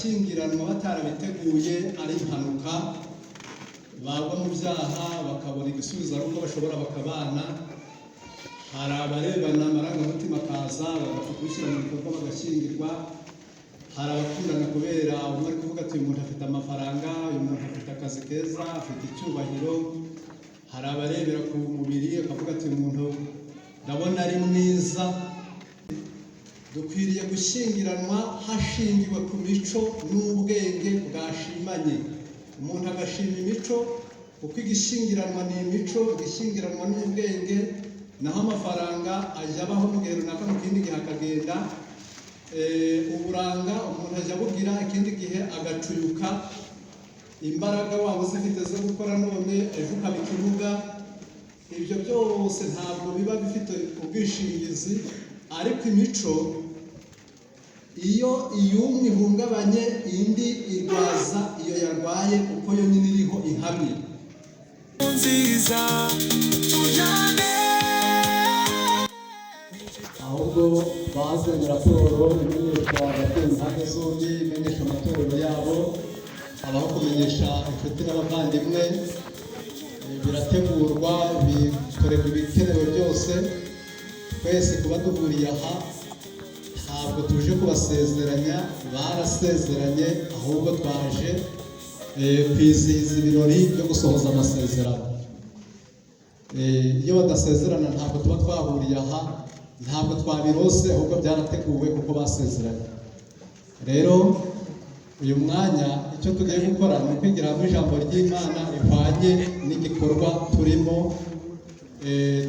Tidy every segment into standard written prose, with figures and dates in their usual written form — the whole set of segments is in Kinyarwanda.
abashyingiranwa batarabiteguye ari impanuka bagwa mu byaha bakabona igisubizo ari uko bashobora bakabana. Hari abarebana amarangamutima akaza bagapfa kubishyira mu bikorwa bagashyingirwa. Hari abakundana kubera umwe ari kuvuga ati uyu muntu afite amafaranga, uyu muntu afite akazi keza, afite icyubahiro. Hari abarebera ku mubiri akavuga ati uyu muntu ndabona ari mwiza. Dukwiriye gushyingiranwa hashingiwe ku mico n'ubwenge bwashimanye. Umuntu agashima imico kuko igishyingiranwa ni imico, igishyingiranwa n'ubwenge. Naho amafaranga ajya abaho mu gihe runaka, mu kindi gihe akagenda. Uburanga umuntu ajya abugira, ikindi gihe agacuyuka. Imbaraga waba uzifite zo gukora none ejo ukaba ikibuga. Ibyo byose ntabwo biba bifite ubwishingizi. Ariko imico iyo iyumwe ihungabanye indi irwaza iyo yarwaye kuko yo nyine iriho ihamye. Nziza tujane ahubwo bazanye raporo imenyesha abatari impande zombi, imenyesha amatorero yabo, abaho kumenyesha inshuti n'abavandimwe. Birategurwa, bikorerwa ibikenewe byose. Twese kuba duhuriye aha ntabwo tuje kubasezeranya, barasezeranye, ahubwo twaje kwizihiza ibirori byo gusohoza amasezerano. Iyo badasezerana ntabwo tuba twahuriye aha, ntabwo twabirose, ahubwo byarateguwe kuko basezeranye. Rero uyu mwanya icyo tugiye gukora ni ukwigira hamwe ijambo ry'Imana rihwanye n'igikorwa turimo.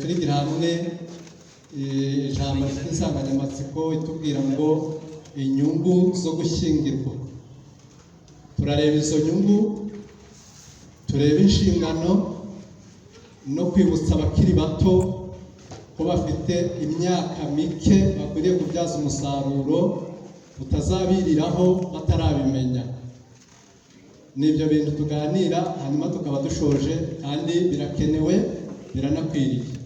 Turigira hamwe ijambo ry'insanganyamatsiko itubwira ngo inyungu zo gushyingirwa. Turareba izo nyungu, tureba inshingano no kwibutsa abakiri bato ko bafite imyaka mike bakwiriye kubyaza umusaruro utazabiriraho batarabimenya. Nibyo bintu tuganira, hanyuma tukaba dushoje, kandi birakenewe, biranakwiriye.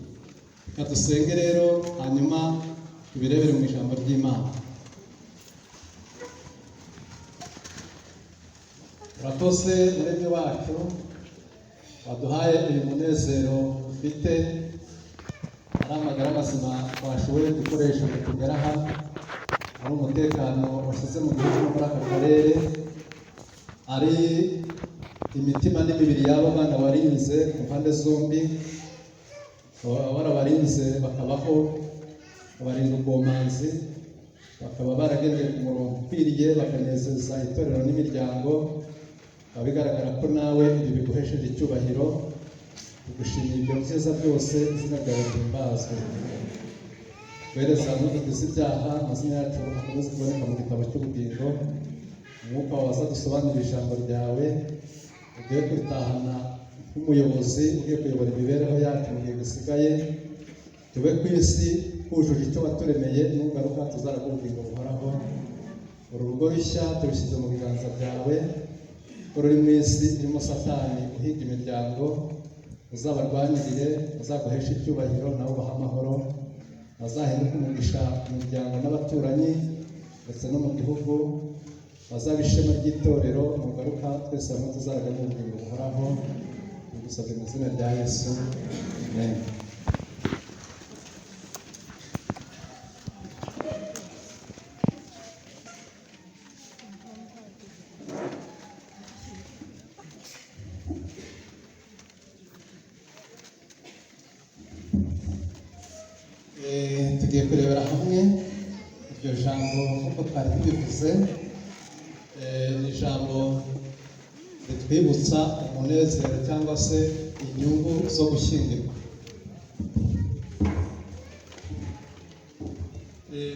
Reka dusenge rero, hanyuma tubirebere mu ijambo ry'Imana. Urakoze Muremyi wacu, waduhaye uyu munezero ufite, ari amagara mazima twashoboye gukoresha ngo tugere aha, ari umutekano washyize mu gihugu no muri aka karere, ari imitima n'imibiri y'abo bana warinze ku mpande zombi. Warabarinze bakabaho, babarinda ubwomanzi, bakaba baragendeye ku murongo ukwiriye, bakanezeza itorero n'imiryango. Bigaragara ko nawe ibi biguhesheje icyubahiro. Tugushimiye ibyo byiza byose, izina ryawe rihimbazwe. Wereza n'udukiza ibyaha, amazina yacu akomeze kuboneka mu gitabo cy'ubugingo. Umwuka wawe aza dusobanurira ijambo ryawe, ugiye kuritahana nk'umuyobozi ugiye kuyobora imibereho yacu mu gihe gisigaye. Tube ku isi hujuje icyo waturemeye, n'ugaruka tuzaraga ubugingo buhoraho. Uru rugo rushya turushyize mu biganza byawe. Ruri mu isi irimo Satani uhiga imiryango, uzabarwanirire, uzaguhesha icyubahiro, nawe ubaha amahoro. Bazahinduka umugisha mu miryango n'abaturanyi ndetse no mu gihugu. Bazaba ishema ry'itorero, nugaruka twese hamwe tuzaraga ubugingo buhoraho. Tugusabye mu izina rya Yesu, amen. Tugiye kurebera hamwe iryo jambo nk'uko twari tubivuze. Ni ijambo ritwibutsa umunezero cyangwa se inyungu zo gushyingirwa.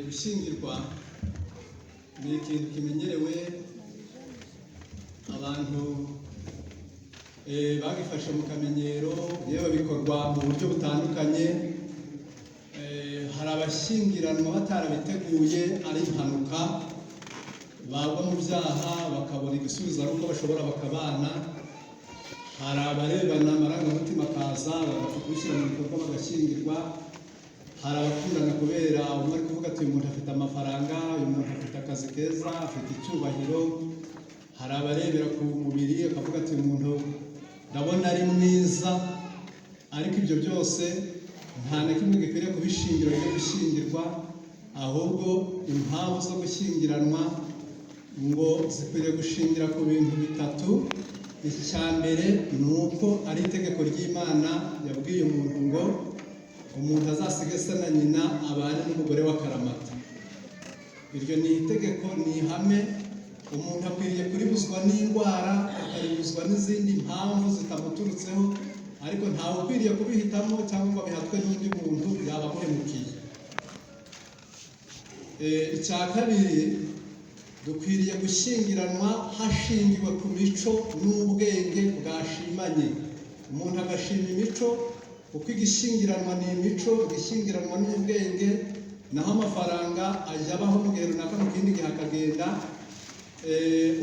Gushyingirwa ni ikintu kimenyerewe, abantu bagifashe mu kamenyero, yewe bikorwa mu buryo butandukanye. Hari abashyingiranwa batarabiteguye ari impanuka, bagwa mu byaha bakabona igisubizo ari uko bashobora bakabana. Hari abarebana amarangamutima akaza bagapfa kubishyira mu bikorwa bagashyingirwa. Hari abakundana kubera umwe ari kuvuga ati uyu muntu afite amafaranga, uyu muntu afite akazi keza, afite icyubahiro. hari abarebera ku mubiri akavuga ati umuntu ndabona ari mwiza, ariko ibyo byose nta na kimwe gikwiriye kuba ishingiro ryo gushyingirwa, ahubwo impamvu zo gushyingiranwa ngo zikwiriye gushingira ku bintu bitatu. Icya mbere ni uko ari itegeko ry'Imana yabwiye umuntu ngo umuntu azasige se na nyina abane n'umugore w'akaramata. Iryo ni itegeko, ni ihame. Umuntu akwiriye kuribuzwa n'indwara, akaribuzwa n'izindi mpamvu zitamuturutseho, ariko ntawe ukwiriye kubihitamo cyangwa ngo bihatwe n'undi muntu yaba amuhemukiye. Icya kabiri, dukwiriye gushyingiranwa hashingiwe ku mico n'ubwenge bwashimanye. Umuntu agashima imico, kuko igishyingiranwa ni imico, igishyingiranwa n'ubwenge, naho amafaranga ajya abaho mu gihe runaka, mu kindi gihe akagenda.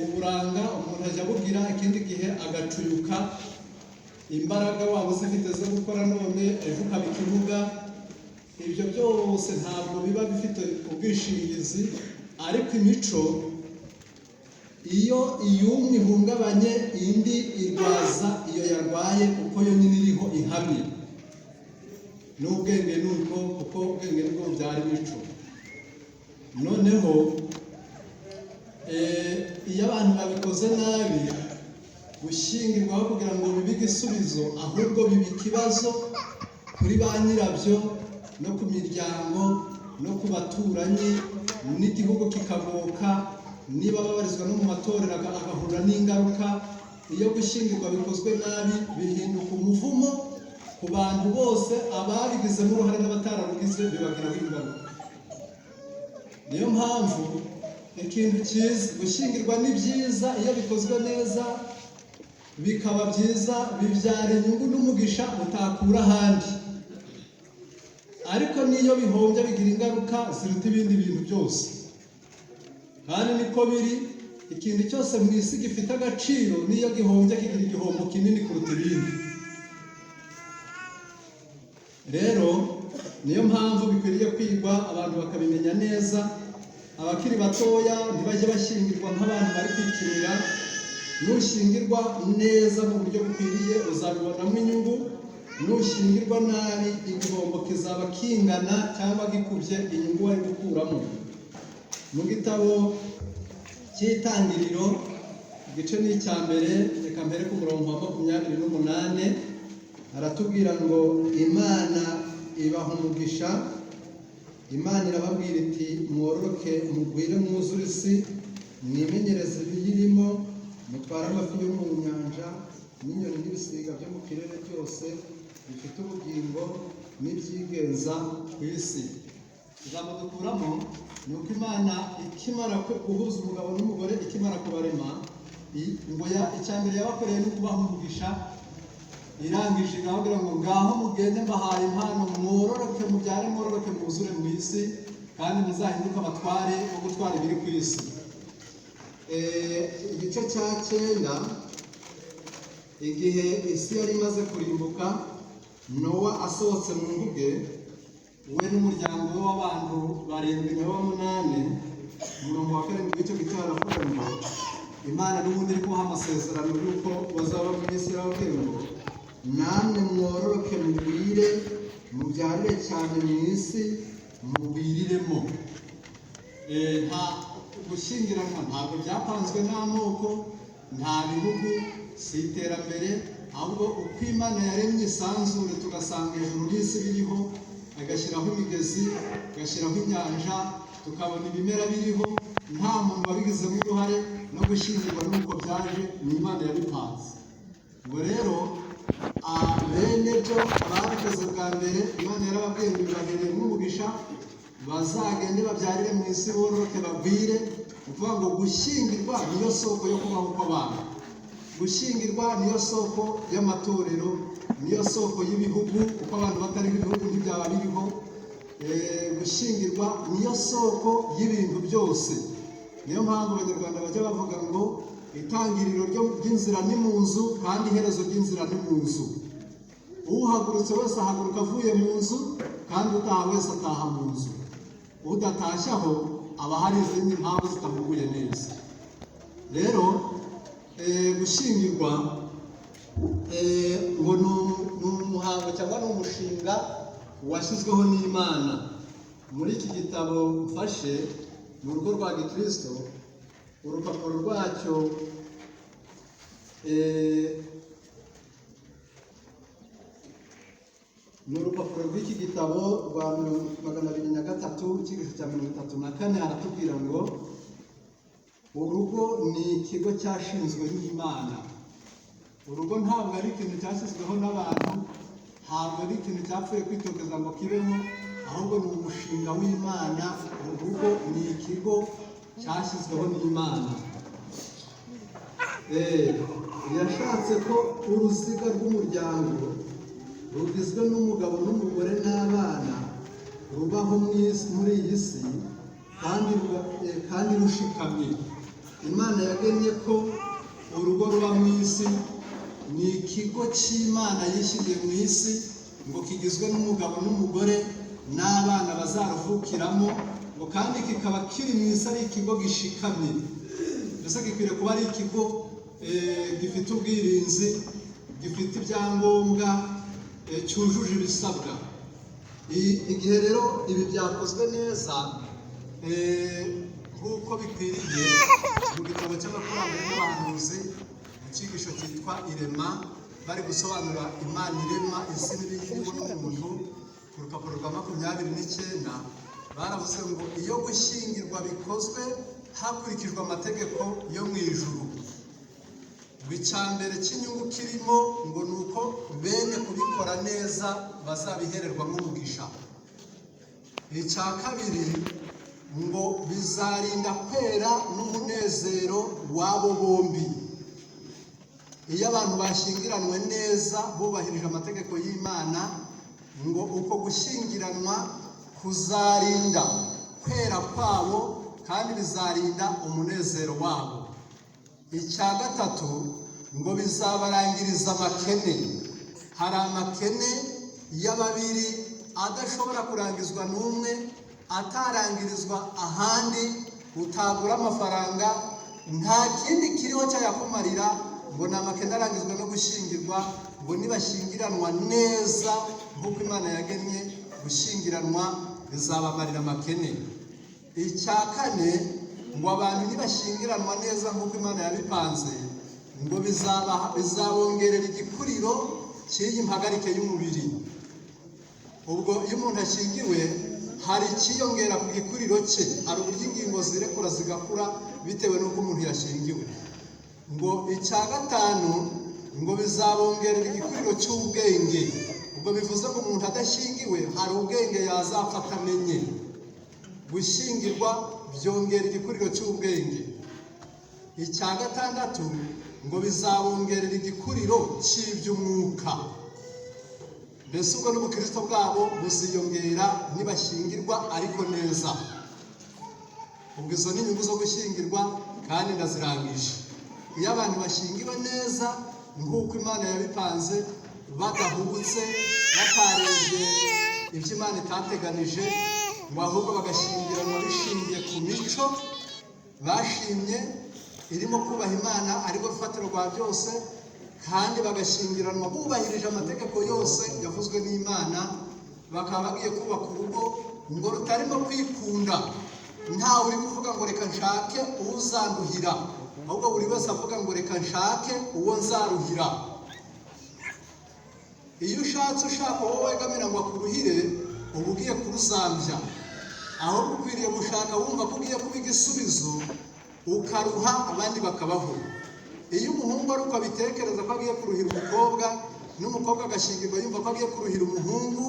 Uburanga umuntu ajya abugira, ikindi gihe agacuyuka. Imbaraga waba uzifite zo gukora none ejo ukaba ikimuga. Ibyo byose ntabwo biba bifite ubwishingizi, ariko imico iyo iyumwe ihungabanye indi irwaza iyo yarwaye, kuko yo nyine iriho ihamye. N'ubwenge nuko, kuko ubwenge nibwo bubyara imico. Noneho iyo abantu babikoze nabi, gushyingirwaho kugira ngo bibe igisubizo, ahubwo biba ikibazo kuri ba nyirabyo no ku miryango no ku baturanyi, n'igihugu kikagoka. Niba babarizwa no mu matorero agahura n'ingaruka. Iyo gushyingirwa bikozwe nabi, bihinduka umuvumo ku bantu bose, ababigizemo uruhare n'abatararugize bibagiraho ingaruka. Niyo mpamvu ikintu cyiza, gushyingirwa ni byiza iyo bikozwe neza, bikaba byiza, bibyara inyungu n'umugisha utakura ahandi. Ariko n'iyo bihombye bigira ingaruka ziruta ibindi bintu byose. Kandi niko biri, ikintu cyose mu isi gifite agaciro, n'iyo gihombye kigira igihombo kinini kuruta ibindi. Rero niyo mpamvu bikwiriye kwigwa, abantu bakabimenya neza. Abakiri batoya ntibajye bashyingirwa nk'abantu bari kwikinira. Nushyingirwa neza mu buryo bukwiriye uzabibonamo inyungu. Nushyingirwa nabi, igihombo kizaba kingana cyangwa gikubye inyungu wari gukuramo. Mu gitabo cy'Itangiriro igice ni icya mbere, reka mbere ku murongo wa 28, aratubwira ngo Imana ibaha umugisha. Imana irababwira iti mwororoke mugwire mwuzure isi, mwimenyereze ibiyirimo, mutware amafi yo mu nyanja n'inyoni n'ibisiga byo mu kirere byose bifite ubugingo n'ibyigenza ku isi. Ijambo dukuramo ni uko Imana ikimara guhuza umugabo n'umugore, ikimara kubarema, ngo icya mbere yabakoreye no kubaha umugisha. Irangije irababwira ngo ngaho mugende mbahaye impano, mwororoke mubyare, mwororoke mwuzure mu isi, kandi muzahinduke abatware bo gutwara ibiri ku isi. Igice cya 9, igihe isi yari imaze kurimbuka, Nowa asohotse mu nguge, we n'umuryango we w'abantu 7 na 8, umurongo wa 7 w'icyo gice haravuga ngo Imana n'ubundi iri kubaha amasezerano y'uko bazaba mu isi. Irababwira ngo namwe mwororoke mugwire, mubyarire cyane mu isi, mugwiriremo. Nta gushyingiranwa ntabwo byapanzwe n'amoko, nta bihugu, si iterambere, ahubwo uko Imana yaremye isanzure tugasanga ijuru n'isi biriho, agashyiraho imigezi, agashyiraho inyanja, tukabona ibimera biriho, nta muntu wabigizemo uruhare. No gushyingirwa n'uko byaje ni Imana yabipanze. Ngo rero bene byo ababikoze bwa mbere, Imana yarababwiye ngo ibahereye n'umugisha, bazagende babyarire mu isi, bororoke bagwire. Ukuvuga ngo gushyingirwa niyo soko yo kubaho kw'abantu. Gushyingirwa niyo soko y'amatorero, niyo soko y'ibihugu, kuko abantu batari ibihugu ntibyaba biriho. Gushyingirwa niyo soko y'ibintu byose. Niyo mpamvu Abanyarwanda bajya bavuga ngo itangiriro ry'inzira ni mu nzu, kandi iherezo ry'inzira ni mu nzu. Uhagurutse wese ahaguruka avuye mu nzu, kandi utaha wese ataha mu nzu. Udatashye aho aba hari izindi mpamvu zitamuguye neza. Rero gushyingirwa ngo ni umuhango cyangwa ni umushinga washyizweho n'Imana. Muri iki gitabo mfashe mu rugo rwa Gikristo, urupapuro rwacyo ni urupapuro rw'iki gitabo rwa 203 ikigisho cya 34 haratubwira ngo urugo ni ikigo cyashinzwe n'Imana. Urugo ntabwo ari ikintu cyashyizweho n'abantu, ntabwo ari ikintu cyapfuye kwitokeza ngo kibeho, ahubwo ni umushinga w'Imana. Urugo ni ikigo cyashyizweho n'Imana. Yashatse ko uruziga rw'umuryango rugizwe n'umugabo n'umugore n'abana rubaho muri iyi si kandi rushikamye. Imana yagennye ko urugo ruba mu isi, ni ikigo cy'Imana yishyiriye mu isi ngo kigizwe n'umugabo n'umugore n'abana bazaruvukiramo, ngo kandi kikaba kiri mu isi ari ikigo gishikamye. Mbese gikwiriye kuba ari ikigo gifite ubwirinzi, gifite ibyangombwa, cyujuje ibisabwa. Igihe rero ibi byakozwe neza nk'uko bikwiriye, mu gitabo cy'abakurambere n'abahanuzi mu cyigisho cyitwa Irema, bari gusobanura Imana irema isi n'ibiyirimo n'umuntu, ku rupapuro rwa 29 baravuze ngo iyo gushyingirwa bikozwe hakurikijwe amategeko yo mu ijuru, icyambere cy'inyungu kirimo ngo ni uko bene kubikora neza bazabihererwamo umugisha. Icya kabiri ngo bizarinda kwera n'umunezero w'abo bombi. Iyo abantu bashyingiranwe neza bubahirije amategeko y'Imana, ngo uko gushyingiranwa kuzarinda kwera kwabo kandi bizarinda umunezero wabo. Icya gatatu ngo bizabarangiriza amakene. Hari amakene y'ababiri adashobora kurangizwa n'umwe, atarangirizwa ahandi, utagura amafaranga, nta kindi kiriho cyayakumarira, ngo ni amakene arangizwa no gushyingirwa. Ngo nibashyingiranwa neza nk'uko Imana yagennye, gushyingiranwa bizabamarira amakene. Icya kane ngo abantu nibashyingiranwa neza nk'uko Imana yabipanze, ngo bizabongerera igikuriro cy'iyi mpagarike y'umubiri. Ubwo iyo umuntu ashyingiwe hari ikiyongera ku gikuriro cye, hari uburyo ingingo zirekura zigakura bitewe n'uko umuntu yashyingiwe. Ngo icya gatanu ngo bizabongerera igikuriro cy'ubwenge. Ubwo bivuze ngo umuntu adashyingiwe hari ubwenge yazapfa atamenye. Gushyingirwa byongera igikuriro cy'ubwenge. Icya gatandatu ngo bizabongerera igikuriro cy'iby'umwuka. Mbese ubwo n'ubukristo bwabo buziyongera nibashyingirwa ariko neza. Ubwo izo ni inyungu zo gushyingirwa kandi ndazirangije. Iyo abantu bashyingiwe neza nk'uko Imana yabipanze, badahubutse, batarenze ibyo Imana itateganije, ngo ahubwo bagashyingiranwa bishingiye ku mico bashimye irimo kubaha Imana ariko rufatiro rwa byose, kandi bagashyingiranwa bubahirije amategeko yose yavuzwe n'Imana, bakaba bagiye kubaka urugo ngo rutarimo kwikunda. Ntawe uri kuvuga ngo reka nshake uwo uzanduhira, ahubwo buri wese avuga ngo reka nshake uwo nzaruhira. Iyo ushatse ushaka uwo wegamira ngo akuruhire, uba ugiye kuruzambya. Ahubwo ukwiriye gushaka wumva ko ugiye kuba igisubizo, ukaruha abandi bakabaho. Iyo umuhungu ari uko abitekereza ko agiye kuruhira umukobwa, n'umukobwa agashyingirwa yumva ko agiye kuruhira umuhungu,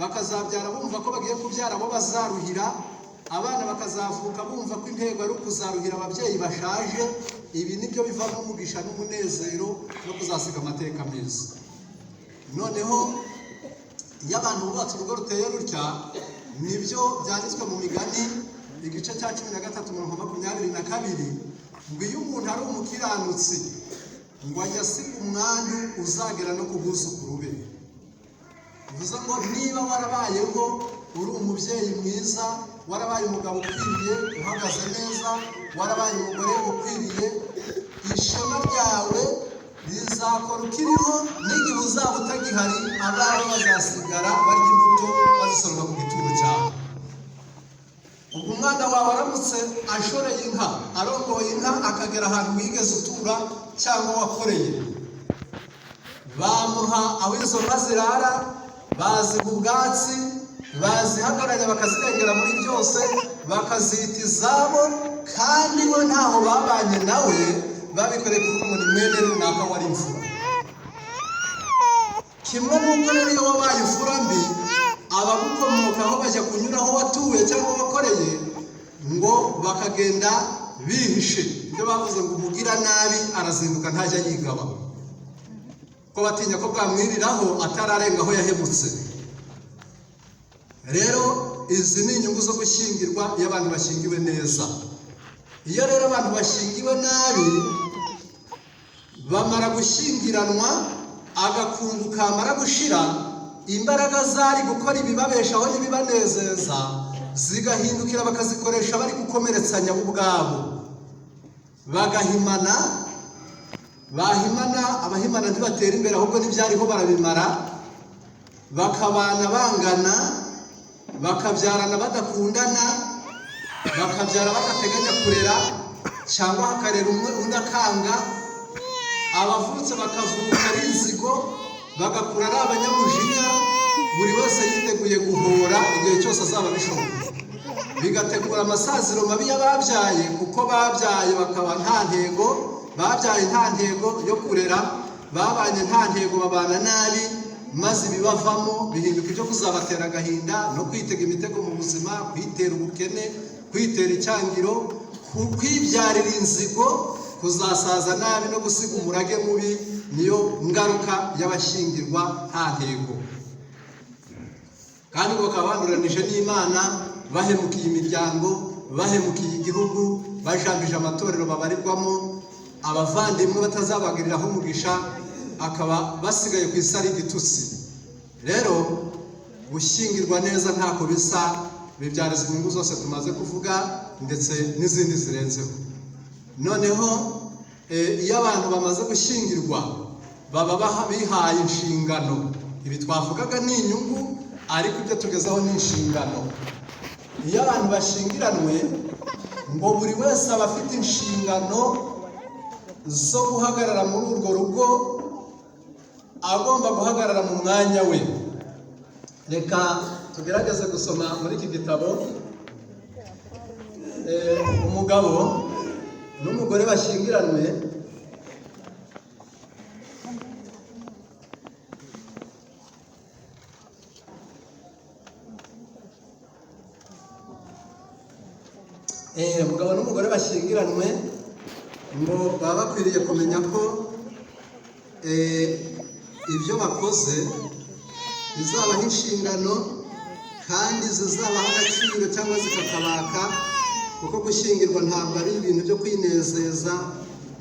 bakazabyara bumva ko bagiye kubyara abo bazaruhira, abana bakazavuka bumva ko intego ari ukuzaruhira ababyeyi bashaje. Ibi nibyo bivamo umugisha n'umunezero no kuzasiga amateka meza. Noneho iyo abantu bubatse urugo ruteye rutya, nibyo byanditswe mu Migani igice cya 13:22, ngo iyo umuntu ari umukiranutsi ngo ajya asiga umwandu uzagera no ku buzukuru be. Bivuze ngo niba warabayeho uri umubyeyi mwiza, warabaye umugabo ukwiriye uhagaze neza, warabaye umugore ukwiriye, ishema rya uzakora ukiriho n'igihe uzaba utagihari abawe bazasigara barya imbuto bazisoroma ku gituro cyawe. ubwo umwana wawe aramutse ashoreye inka, arongoye inka akagera ahantu wigeze utura cyangwa wakoreye, bamuha aho izo nka zirara, baziha ubwatsi, bazihagaranya bakazirengera muri byose, bakazita izabo, kandi we ntaho babanye nawe, babikoreye kuko umuntu mwene runaka wari imfura. kimwe n'uko rero iyo wabaye imfura mbi, abagukomokaho bajya kunyura aho watuye cyangwa wakoreye, ngo bakagenda bihishe. ibyo bavuze ngo umugira nabi arazinduka ntajya yigaba, ko batinya ko bwamwiriraho atararenga aho yahemutse. rero izi ni inyungu zo gushyingirwa iyo abantu bashyingiwe neza. iyo rero abantu bashyingiwe nabi, bamara gushyingiranwa, agakungu kamara gushira, imbaraga zari gukora ibibabeshaho n'ibibanezeza zigahindukira bakazikoresha bari gukomeretsanya bo ubwabo, bagahimana. bahimana, abahimana ntibatera imbere, ahubwo n'ibyariho barabimara, bakabana bangana, bakabyarana badakundana, bakabyara badateganya kurera, cyangwa hakarera umwe undi akanga. abavutse bakavuka ari inzigo, bagakura ari abanyamujinya, buri wese yiteguye guhora igihe cyose azaba bishoboye, bigategura amasaziro mabi y'ababyaye, kuko babyaye bakaba nta ntego, babyaye nta ntego yo kurera, babanye nta ntego, babana nabi, maze ibibavamo bihinduka ibyo kuzabatera agahinda no kwitega imitego mu buzima, kwitera ubukene, kwitera icyangiro, kwibyarira inzigo, kuzasaza nabi no gusiga umurage mubi. niyo ngaruka y'abashyingirwa nta ntego, kandi bakaba banduranije n'Imana, bahemukiye imiryango, bahemukiye igihugu, bajambije amatorero babarirwamo, abavandimwe batazabagiriraho umugisha, akaba basigaye ku isi ari igitutsi. rero gushyingirwa neza ntako bisa, bibyariza inyungu zose tumaze kuvuga ndetse n'izindi zirenzeho. noneho iyo abantu bamaze gushyingirwa, baba bihaye inshingano. ibi twavugaga ni inyungu, ariko ibyo tugezaho ni inshingano. iyo abantu bashyingiranwe, ngo buri wese aba afite inshingano zo guhagarara muri urwo rugo, agomba guhagarara mu mwanya we. reka tugerageze gusoma muri iki gitabo. umugabo n'umugore bashyingiranwe, umugabo n'umugore bashyingiranwe, ngo baba bakwiriye kumenya ko ibyo bakoze bizabaha inshingano kandi zizabaha agaciro cyangwa zikakabaka, kuko gushyingirwa ntabwo ari ibintu byo kwinezeza,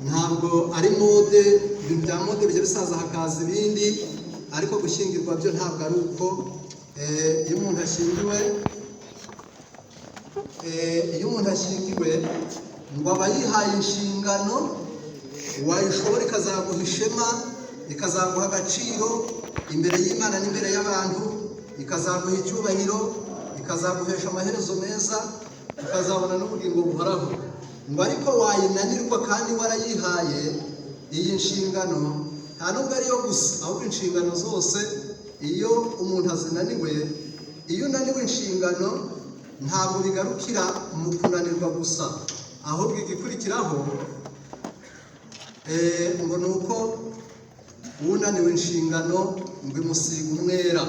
ntabwo ari mode. ibintu bya mode bijya bisaza hakaza ibindi, ariko gushyingirwa byo ntabwo ari uko. iyo umuntu ashyingiwe, ngo aba yihaye inshingano, wayishobora ikazaguha ishema, ikazaguha agaciro imbere y'Imana n'imbere y'abantu, ikazaguha icyubahiro, ikazaguhesha amaherezo meza, ukazabona n'ubugingo buhoraho. ngo ariko wayinanirwa kandi warayihaye iyi nshingano, nta nubwo ariyo gusa, ahubwo inshingano zose iyo umuntu azinaniwe, iyo unaniwe inshingano, ntabwo bigarukira mu kunanirwa gusa, ahubwo igikurikiraho ngo ni uko unaniwe inshingano ngo imusiga umwera.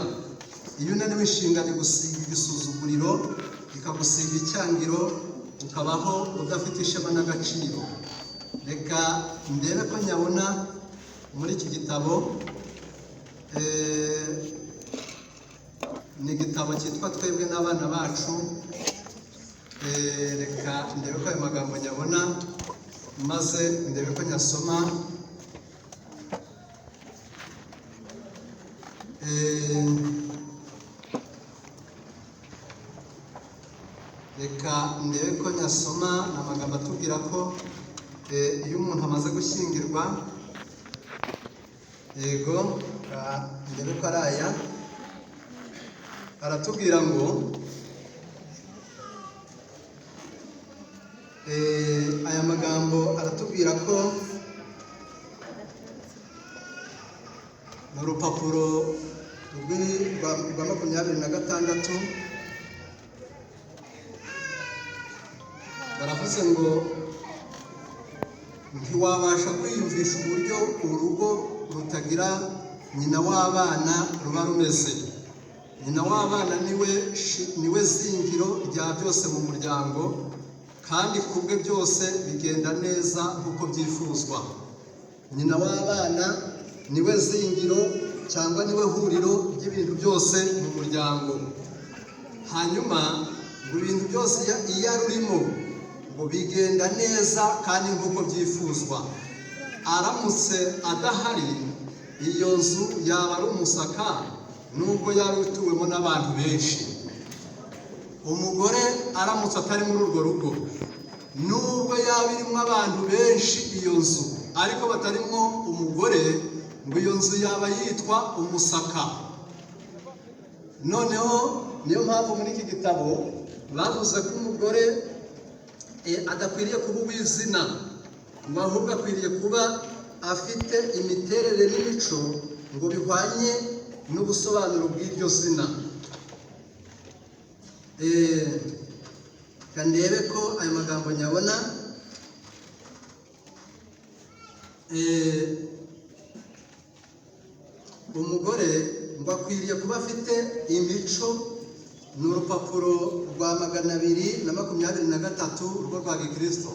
iyo unaniwe inshingano igusiga igisuzuguriro, ikagusiga icyangiro, ukabaho udafite ishema n'agaciro. reka ndebe ko nyabona muri iki gitabo. ni igitabo cyitwa Twebwe n'Abana Bacu. reka ndebe ko ayo magambo nyabona, maze ndebe ko nyasoma. reka ndebe ko nyasoma. ni amagambo atubwira ko iyo umuntu amaze gushyingirwa, yego ndebe ko araya aratubwira ngo aya magambo aratubwira ko mu rupapuro rwa 26 baravuze ngo ntiwabasha kwiyumvisha uburyo urugo rutagira nyina w'abana ruba rumeze. Nyina w'abana niwe zingiro rya byose mu muryango, kandi kubwe byose bigenda neza nk'uko byifuzwa. Nyina w'abana niwe zingiro cyangwa niwe huriro ry'ibintu byose mu muryango. Hanyuma ngo ibintu byose iyo arurimo ngo bigenda neza kandi nk'uko byifuzwa. Aramutse adahari, iyo nzu yaba ari umusaka nubwo yari utuwemo n'abantu benshi. Umugore aramutse atari muri urwo rugo, nubwo yaba irimo abantu benshi iyo nzu ariko batarimo umugore, ngo iyo nzu yaba yitwa umusaka. Noneho niyo mpamvu muri iki gitabo bavuze ko umugore adakwiriye kuba uw'izina, ngo ahubwo akwiriye kuba afite imiterere n'imico ngo bihwanye n'ubusobanuro bw'iryo zina. Kandebe ko ayo magambo nyabona. Umugore ngo akwiriye kuba afite imico. Ni urupapuro rwa 223 urwo rwa Gikristo.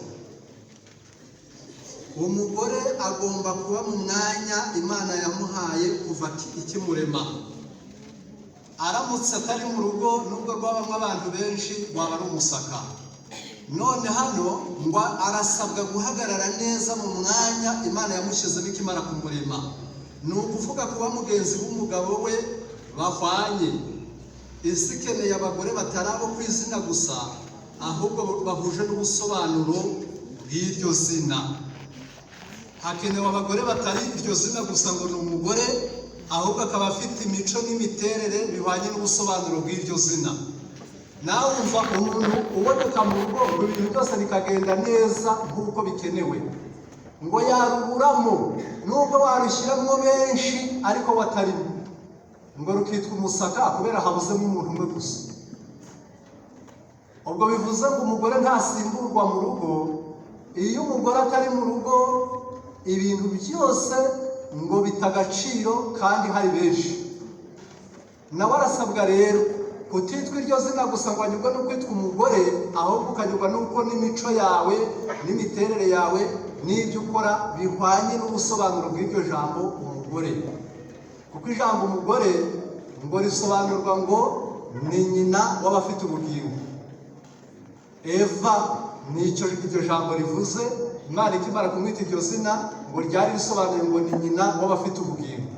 Umugore agomba kuba mu mwanya Imana yamuhaye kuva ikimurema. Aramutse atari mu rugo, nubwo rwabamo abantu benshi, rwaba ari umusaka. None hano ngo arasabwa guhagarara neza mu mwanya Imana yamushyizemo ikimara kumurema. Ni ukuvuga kuba mugenzi w'umugabo we bahwanye. Isi ikeneye abagore batari abo ku izina gusa, ahubwo bahuje n'ubusobanuro bw'iryo zina. Hakenewe abagore batari iryo zina gusa ngo ni umugore, ahubwo akaba afite imico n'imiterere bihwanye n'ubusobanuro bw'iryo zina. Nawe umva umuntu uboneka mu rugo ngo ibintu byose bikagenda neza nk'uko bikenewe, ngo yaruburamo nubwo warushyiramo benshi ariko watarimo, ngo rukitwa umusaka kubera habuzemo umuntu umwe gusa. Ubwo bivuze ngo umugore ntasimburwa mu rugo. Iyo umugore atari mu rugo, ibintu byose ngo bitagaciro kandi hari benshi. Nawe arasabwa rero kutitwa iryo zina gusa ngo anyurwe no kwitwa umugore, ahubwo ukanyurwa n'uko n'imico yawe n'imiterere yawe n'ibyo ukora bihwanye n'ubusobanuro bw'iryo jambo umugore. Kuko ijambo umugore ngo risobanurwa ngo ni nyina w'abafite ubugingo. Eva nicyo iryo jambo rivuze. Imana ikimara kumwita iryo zina ngo ryari risobanuye ngo ni nyina w'abafite ubugingo.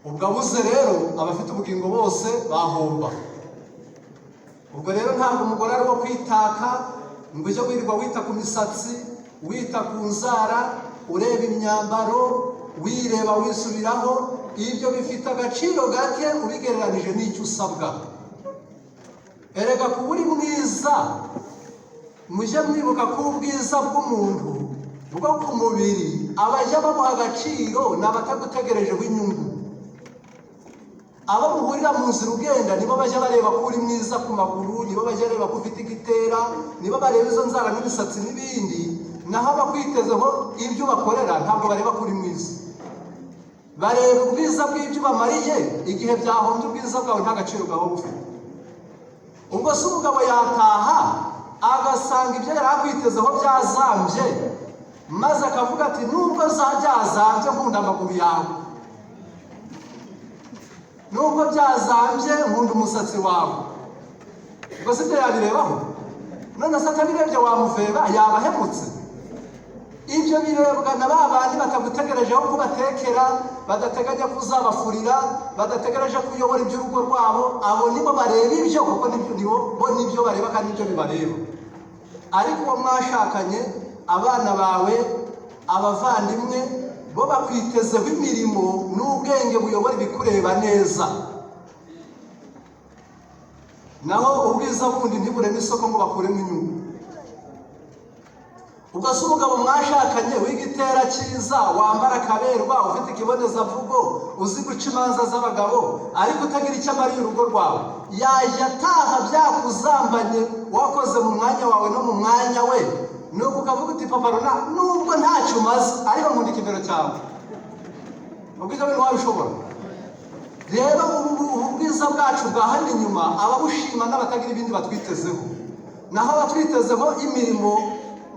Ubwo abuze rero abafite ubugingo bose bahomba. Ubwo rero ntabwo umugore ari wo kwitaka ngo ujye wirirwa wita ku misatsi, wita ku nzara, ureba imyambaro, wireba wisubiraho. Ibyo bifite agaciro gake ubigereranije n'icyo usabwa. Erega kuba uri mwiza, mujye mwibuka ko ubwiza bw'umuntu bwo ku mubiri abajya bamuha agaciro ni abatagutegerejeho inyungu. Abo muhurira mu nzira ugenda nibo bajya bareba ko uri mwiza ku maguru, nibo bajya bareba ko ufite igitera, nibo bareba izo nzara n'imisatsi n'ibindi. Naho abakwitezeho ibyo bakorera ntabwo bareba ko uri mwiza. Bareba ubwiza bw'ibyo bamariye, igihe byahombye ubwiza bwawe nta gaciro bwawe bufite. Ubwo se umugabo yataha agasanga ibyo yari akwitezeho byazambye, maze akavuga ati nubwo byazambye nkunda amaguru yawe, nubwo byazambye nkunda umusatsi wawe. Ubwo se ibyo yabirebaho? None se atabirebye wamuveba yaba ahemutse? Ibyo birebwa na ba bandi batagutegerejeho kubatekera, badateganya kuzabafurira, badategereje kuyobora iby'urugo rwabo. Abo nibo bareba ibyo, kuko nibyo bareba kandi nibyo bibareba. Ariko uwo mwashakanye, abana bawe, abavandimwe, bo bakwitezeho imirimo n'ubwenge buyobora ibikureba neza, naho ubwiza bundi ntibureme isoko ngo bakuremo inyungu. ubwo se umugabo mwashakanye w'igitera cyiza, wambara akaberwa, ufite ikibonezavugo, uzi guca imanza z'abagabo, ariko utagira icyo amariye urugo rwawe, yajya ataha byakuzambanye wakoze mu mwanya wawe no mu mwanya we, nuko ukavuga uti papa rona nubwo ntacyo umaze ariko nkunda ikimero cyawe. ubwiza bwe ntiwabishobora. rero ubwiza bwacu bwa hano inyuma ababushima n'abatagira ibindi batwitezeho, naho abatwitezeho imirimo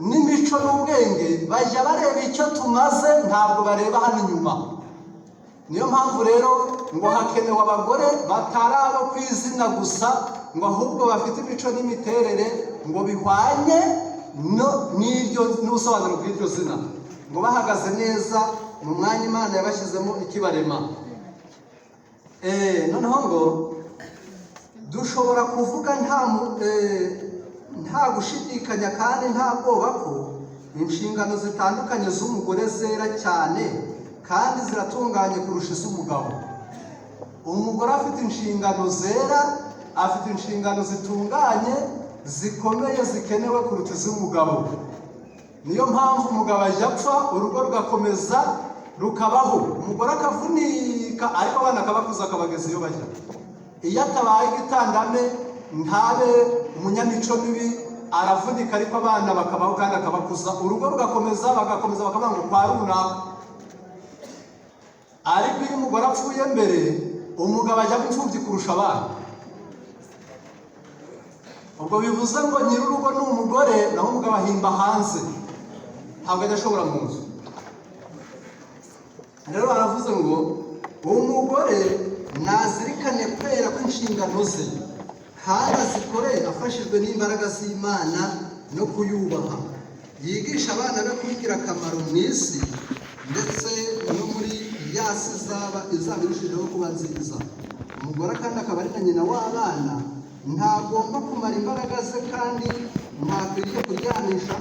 n'imico n'ubwenge bajya bareba icyo tumaze, ntabwo bareba hano inyuma. niyo mpamvu rero ngo hakenewe abagore batari abo ku izina gusa, ngo ahubwo bafite imico n'imiterere ngo bihwanye n'ubusobanuro bw'iryo zina, ngo bahagaze neza mu mwanya Imana yabashyizemo ikibarema. noneho ngo dushobora kuvuga nta gushidikanya kandi nta bwoba ko inshingano zitandukanye z'umugore zera cyane kandi ziratunganye kurusha iz'umugabo. umugore afite inshingano zera, afite inshingano zitunganye zikomeye zikenewe kuruta iz'umugabo. niyo mpamvu umugabo ajya apfa urugo rugakomeza rukabaho, umugore akavunika ariko abana akabakuza akabageza iyo bajya. iyo atabaye igitandame ntabe umunyamico mibi, aravunika ariko abana bakabaho kandi akabakuza, urugo rugakomeza bagakomeza bakavuga ngo kwa runaka. ariko iyo umugore apfuye mbere, umugabo ajya imfubyi kurusha abana. ubwo bivuze ngo nyir'urugo ni umugore, naho umugabo ahimba hanze, ntabwo ajya ashobora mu nzu. rero baravuze ngo uwo mugore nazirikane kwera kw'inshingano ze, kandi azikore afashijwe n'imbaraga z'Imana no kuyubaha. yigisha abana be kugira akamaro mu isi, ndetse no muri ya si izaba irushijeho kuba nziza. umugore kandi akaba ari na nyina w'abana, ntagomba kumara imbaraga ze kandi ntakwiriye kuryanisha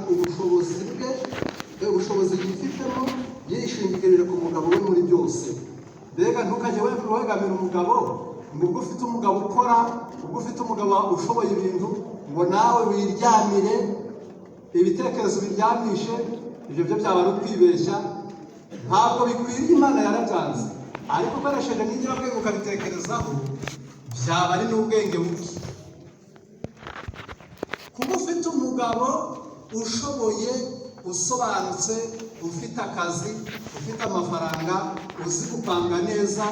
ubushobozi yifitemo yishingikirije ku mugabo we muri byose. mbega ntukajye wegamira umugabo ngo ubwo ufite umugabo ukora, ubwo ufite umugabo ushoboye ibintu, ngo nawe wiryamire ibitekerezo biryamishe. ibyo byo byaba ari ukwibeshya, ntabwo bikwiriye. Imana yarabyanze, ariko ukoresheje n'ingirabwenge ukabitekerezaho, byaba ari n'ubwenge buke. kuba ufite umugabo ushoboye, usobanutse, ufite akazi, ufite amafaranga, uzi gupanga neza,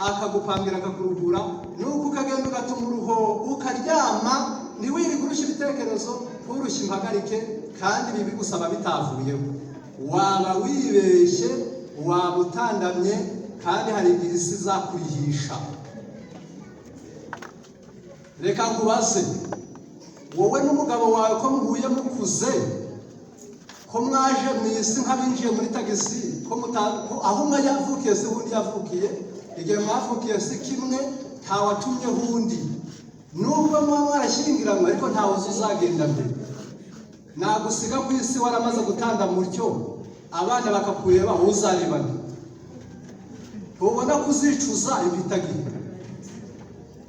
akagupangira akakuruhura, nuko ukagenda ugatuma uruho ukaryama, ntiwirirwe urushya ibitekerezo, nturushye impagarike, kandi ibi bigusaba bitavuyeho. waba wibeshye, waba utandamye, kandi hari igihe isi izakurihisha. reka nkubaze, wowe n'umugabo wawe ko muhuye mukuze, ko mwaje mu isi nk'abinjiye muri tagisi, aho umwe yavukiye si undi yavukiye, igihe mwavukiye si kimwe, ntawatumyeho undi. nubwo muba mwarashyingiranywe, ariko ntawe uzagenda mbere. nagusiga ku isi waramaze gutanda mutyo, abana bakakureba, wowe uzarebana. ubona ko uzicuza impitagihe.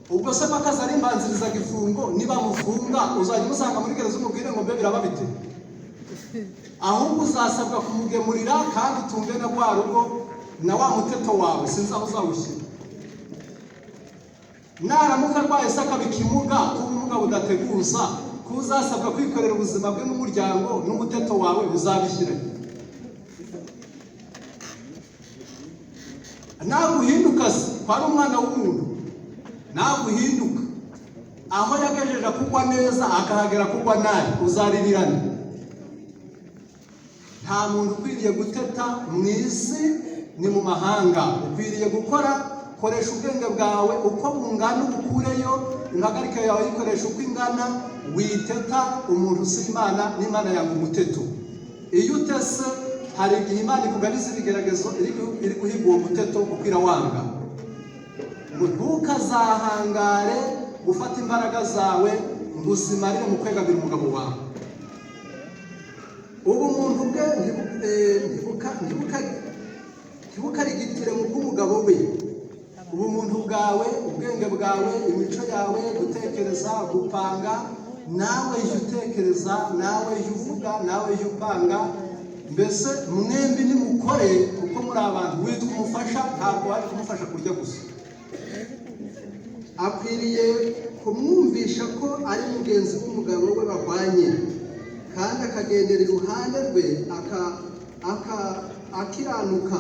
ubwo se makazi ari imbanzirizaga ifungo, niba mufunga uzajya umusanga muri gereza umubwire ngo mbe biraba bite? ahubwo uzasabwa kumugemurira kandi utunge na rwa rugo na wa muteto wawe, sinzi aho uzawushyira. naramuka arwaye se akaba ikimuga, kuba ubumuga budateguza, ko uzasabwa kwikorera ubuzima bwe n'umuryango n'umuteto wawe, uzabishyire. naguhinduka se kwa ari umwana w'umuntu, naguhinduka aho yagejeje kugwa neza akahagera kugwa nabi, uzaririrana. nta muntu ukwiriye guteta mu isi, ni mu mahanga. ukwiriye gukora, koresha ubwenge bwawe uko bungana, ubukureyo impagarike yawe yikoresha uko ingana. witeta umuntu usi Imana, n'Imana yanga umuteto. iyo utese, hari igihe Imana ikugabiza ibigeragezo iri guhiga uwo muteto ukwira wanga. ngo ntukazahangare gufata imbaraga zawe ngo uzimarire mu kwegamira umugabo wawe. ubu muntu bwe ntibukarigitire mu bw'umugabo we. Ubumuntu bwawe, ubwenge bwawe, imico yawe, gutekereza, gupanga, nawe jya utekereza, nawe jya uvuga, nawe jya upanga. Mbese mwembi nimukore kuko muri abantu. Witwa umufasha, ntabwo wari kumufasha kurya gusa. Akwiriye kumwumvisha ko ari mugenzi w'umugabo we bahwanye, kandi akagendera iruhande rwe akiranuka,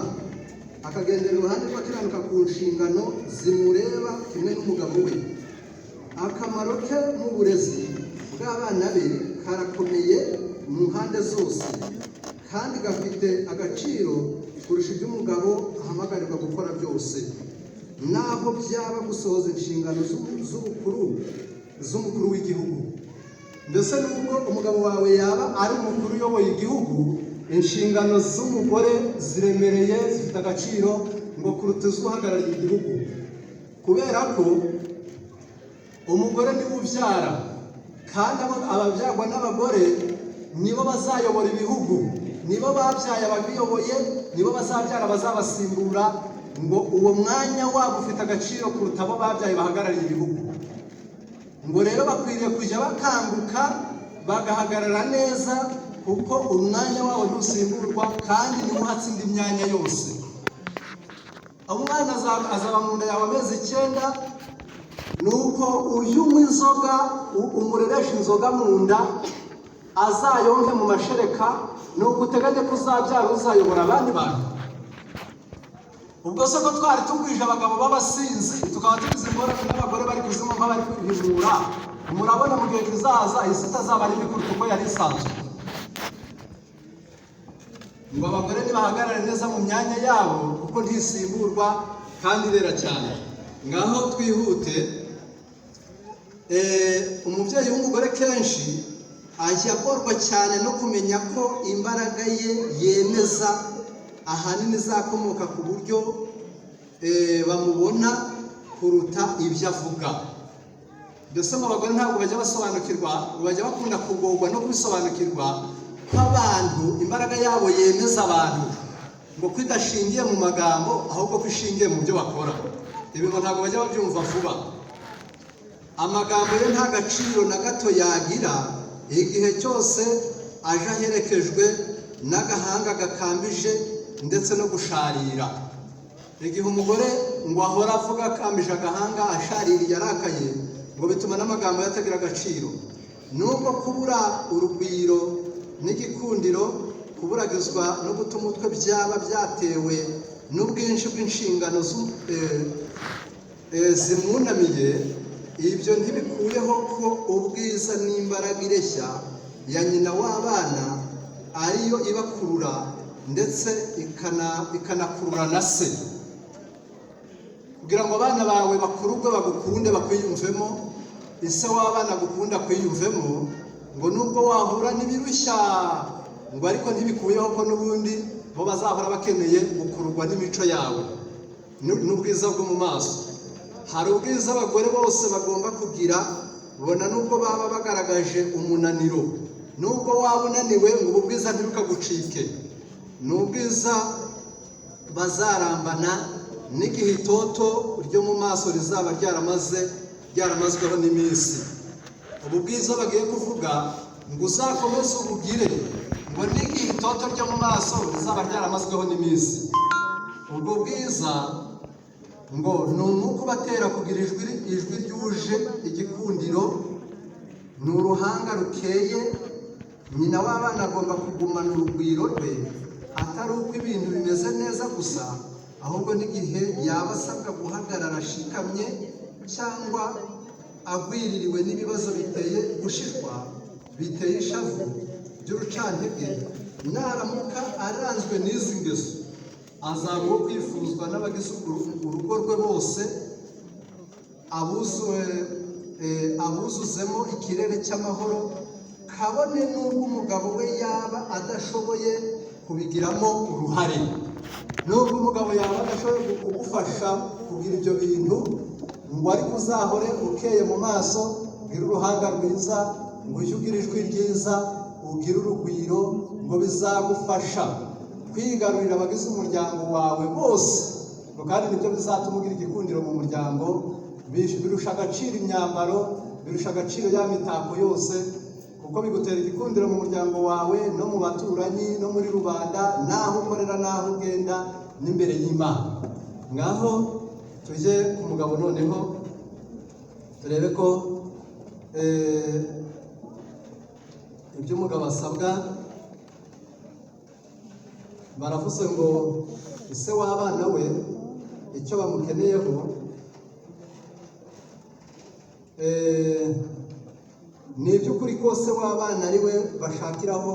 akagendera iruhande rwe akiranuka ku nshingano zimureba kimwe n'umugabo we. Akamaro ke mu burezi bw'abana be karakomeye mu mpande zose, kandi gafite agaciro kurusha ibyo umugabo ahamagarirwa gukora byose, naho byaba gusohoza inshingano z'umukuru w'igihugu. Mbese nubwo umugabo wawe yaba ari umukuru uyoboye igihugu, inshingano z'umugore ziremereye, zifite agaciro ngo kuruta iz'uhagarariye igihugu, kubera ko umugore niwe ubyara, kandi ababyarwa n'abagore nibo bazayobora ibihugu, nibo babyaye ababiyoboye, nibo bazabyara bazabasimbura. Ngo uwo mwanya wabo ufite agaciro kuruta abo babyaye bahagarariye ibihugu. Ngo rero bakwiriye kujya bakanguka bagahagarara neza, kuko umwanya wabo ntusimburwa kandi niwo uhatsinda imyanya yose. Umwana azaba mu nda yawe amezi 9, nuko uyunywa inzoga umureresha inzoga mu nda azayonke mu mashereka, nuko uteganya ko uzabyara uzayobora abandi bantu. Ubwo se ko twari tugwije abagabo b'abasinzi, tukaba tugize ingorane n'abagore bari kuzimu nk'abari kwihimura, murabona mu gihe kizaza isi itazaba ari mikuru kuko yari isanzwe. Ngo abagore nibahagarare neza mu myanya yabo kuko ntisimburwa kandi irera cyane. Ngaho twihute. Umubyeyi w'umugore kenshi ajya agorwa cyane no kumenya ko imbaraga ye yemeza ahanini zakomoka ku buryo bamubona kuruta ibyo avuga. Mbese mu bagore ntabwo bajya basobanukirwa, bajya bakunda kugorwa no kubisobanukirwa ko abantu imbaraga yabo yemeza abantu, ngo kwidashingiye mu magambo ahubwo kwishingiye mu byo bakora. Ibi ngo ntabwo bajya babyumva vuba. Amagambo ye nta gaciro na gato yagira igihe cyose aje aherekejwe n'agahanga gakambije ndetse no gusharira. Igihe umugore ngo ahora avuga akambije agahanga, ashaririye, arakaye, ngo bituma n'amagambo yatagira agaciro. Nubwo kubura urugwiro n'igikundiro, kuburagizwa no guta umutwe byaba byatewe n'ubwinshi bw'inshingano zimwunamiye, ibyo ntibikuyeho ko ubwiza n'imbaraga ireshya ya nyina w'abana ariyo ibakurura ndetse ikanakurura na se. Kugira ngo abana bawe bakururwe bagukunde bakwiyumvemo, ise w'abana agukunda kwiyumvemo, ngo nubwo wahura n'ibirushya, ngo ariko ntibikuyeho ko n'ubundi bo bazahora bakeneye gukururwa n'imico yawe n'ubwiza bwo mu maso. Hari ubwiza abagore bose bagomba kugira, bona nubwo baba bagaragaje umunaniro, nubwo waba unaniwe ngo ubu bwiza ntibukagucike. Ni ubwiza bazarambana n'igihe itoto ryo mu maso rizaba ryaramazweho n'iminsi. Ubu bwiza bagiye kuvuga ngo uzakomeze ubugire, ngo n'igihe itoto ryo mu maso rizaba ryaramazweho n'iminsi. Ubwo bwiza ngo ni umwuka ubatera kugira ijwi ryuje igikundiro, ni uruhanga rukeye. Nyina w'abana agomba kugumana urugwiro rwe, atari uko ibintu bimeze neza gusa, ahubwo n'igihe yaba asabwa guhagarara ashikamye cyangwa agwiririwe n'ibibazo biteye gushishwa, biteye ishavu by'urucantege. Naramuka aranzwe n'izi ngeso, azaba uwo kwifuzwa n'abagize urugo rwe bose, abuzuzemo ikirere cy'amahoro, kabone n'ubwo umugabo we yaba adashoboye kubigiramo uruhare. Nubwo umugabo yaba adashoboye kugufasha kugira ibyo bintu, ngo ariko uzahore ukeye mu maso, ugire uruhanga rwiza, ngo ujye ugira ijwi ryiza, ugire urugwiro, ngo bizagufasha kwigarurira abagize umuryango wawe bose, kandi nibyo bizatuma ugira igikundiro mu muryango. Birusha agaciro imyambaro, birusha agaciro ya mitako yose, kuko bigutera igikundiro mu muryango wawe no mu baturanyi no muri rubanda, naho ukorera naho ugenda n'imbere y'Imana. Ngaho tujye ku mugabo noneho turebe ko ibyo umugabo asabwa. Baravuze ngo ise w'abana we icyo bamukeneyeho ni iby'ukuri kose w'abana ari we bashakiraho,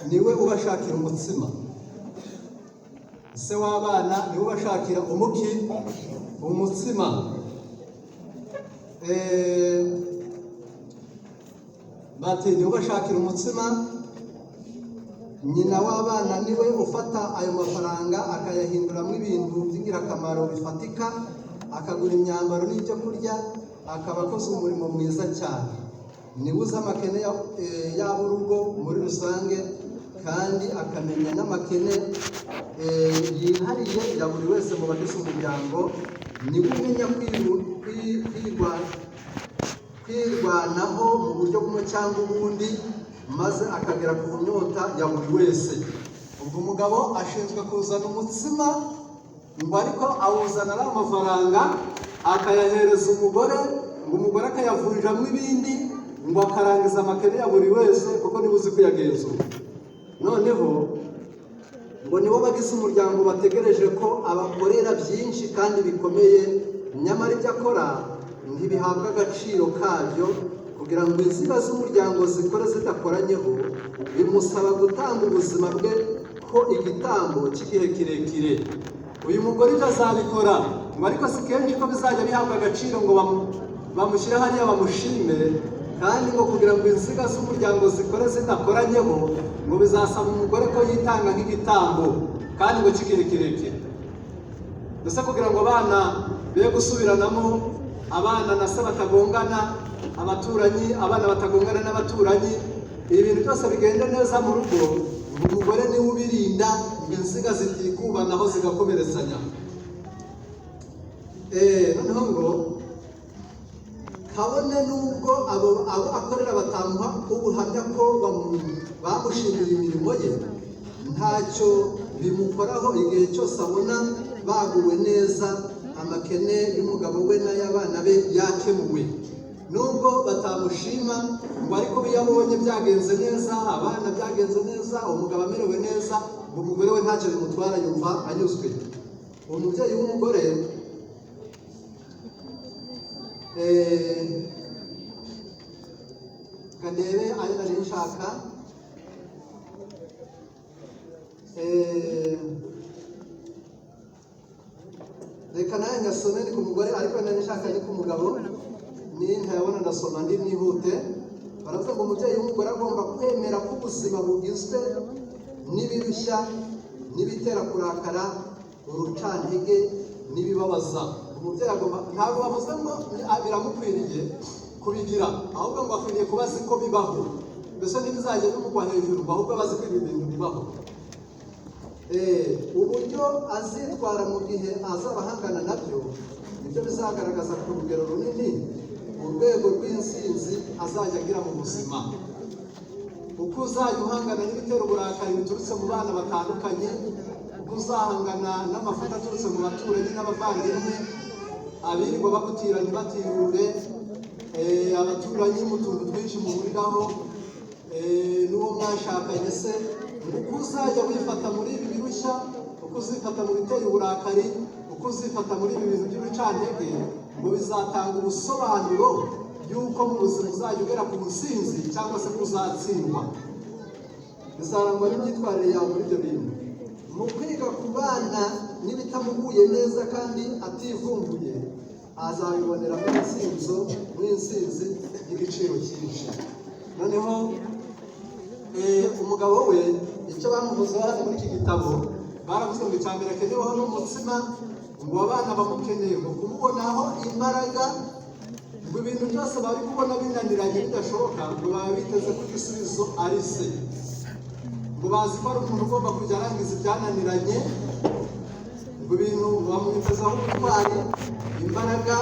niwe ubashakira umutsima. Se w'abana niwe ubashakira umutsima. Bati niwe ubashakira umutsima. Nyina w'abana niwe ufata ayo mafaranga akayahinduramo ibintu by'ingirakamaro bifatika, akagura imyambaro n'ibyo kurya, akaba akoze umurimo mwiza cyane. Niwe uzi amakene y'ab'urugo muri rusange, kandi akamenya n'amakene yihariye ya buri wese mu bagize umuryango. Niwe umenya kwirwanaho mu buryo bumwe cyangwa ubundi, maze akagera ku nyota ya buri wese. Ubwo umugabo ashinzwe kuzana umutsima, ngo ariko awuzana ari amafaranga akayahereza umugore, ngo umugore akayavunjamo ibindi, ngo akarangiza amakene ya buri wese, kuko niwe uzi kuyagenzura. Noneho ngo nibo bagize umuryango bategereje ko abakorera byinshi kandi bikomeye, nyamara ibyo akora ntibihabwa agaciro kabyo. Kugira ngo inziga z'umuryango zikore zidakoranyeho, bimusaba gutanga ubuzima bwe ko igitambo cy'igihe kirekire. Uyu mugore ibyo azabikora, ngo ariko si kenshi ko bizajya bihabwa agaciro ngo bamushyire hariya bamushime, kandi ngo kugira ngo inziga z'umuryango zikore zidakoranyeho, ngo bizasaba umugore ko yitanga nk'igitambo kandi ngo cy'igihe kirekire. Mbese kugira ngo abana be gusubiranamo, abana na se batagongana, abana batagongana n'abaturanyi, ibintu byose bigenda neza mu rugo, umugore niwe ubirinda, inziga zitikubanaho zigakomeretsanya. Noneho ngo kabone n'ubwo abo akorera batamuha ubuhamya ko bamushimiye imirimo ye, ntacyo bimukoraho igihe cyose abona baguwe neza, amakene y'umugabo we n'ay'abana be yakemuwe. Nubwo batamushima, ngo ariko iyo abonye byagenze neza, abana byagenze neza, umugabo amerewe neza, ngo umugore we ntacyo bimutwara, yumva anyuzwe. Uwo mubyeyi w'umugore kadebe ayo nari nshaka, reka nawe ngasome ni ku mugore, ariko nari nshaka ni ku mugabo, ni ntayabona ndasoma ndi nihute. Baravuga ngo umubyeyi w'umugore agomba kwemera ko ubuzima bugizwe n'ibirushya n'ibitera kurakara, urucantege n'ibibabaza. Umubyeyi agomba, ntabwo bavuze ngo biramukwiriye kubigira, ahubwo ngo akwiriye kuba azi ko bibaho. Mbese ntibizajya bimugwa hejuru, ahubwo abazi ko ibi bintu bibaho. Uburyo azitwara mu gihe azaba ahangana nabyo, nibyo bizagaragaza ku rugero runini urwego rw'insinzi azajya agira mu buzima. Uko uzajya uhangana n'ibitera uburakari biturutse mu bana batandukanye, uko uzahangana n'amafuta aturutse mu baturanyi n'abavandimwe, abirirwa bagutiranye batirure, abaturanyi mu tuntu twinshi muhuriraho, n'uwo mwashakanye se, uko uzajya wifata muri ibi birushya, uko uzifata mu biteye uburakari, uko uzifata muri ibi bintu by'urucantege, ngo bizatanga ubusobanuro y'uko mu buzima uzajya ugera ku ntsinzi cyangwa se kuzatsindwa. Bizarangwa n'imyitwarire yawe muri ibyo bintu. Mu kwiga ku bana n'ibitamuguye neza kandi ativumbuye, azabiboneramo n'insinzi y'igiciro cyinshi. Noneho umugabo we, icyo bamuvuzeho hano muri iki gitabo, baravuze ngo icya mbere akeneweho n'umutsima, ngo abana bamukeneye ngo kumubonaho imbaraga, ngo ibintu byose bari kubona binaniranye bidashoboka, ngo baba biteze ko igisubizo ari se. Ngo ngo bazi ko ari umuntu ugomba kujya arangiza ibyananiranye, ngo ibintu bamwitezaho ubutwari, imbaraga,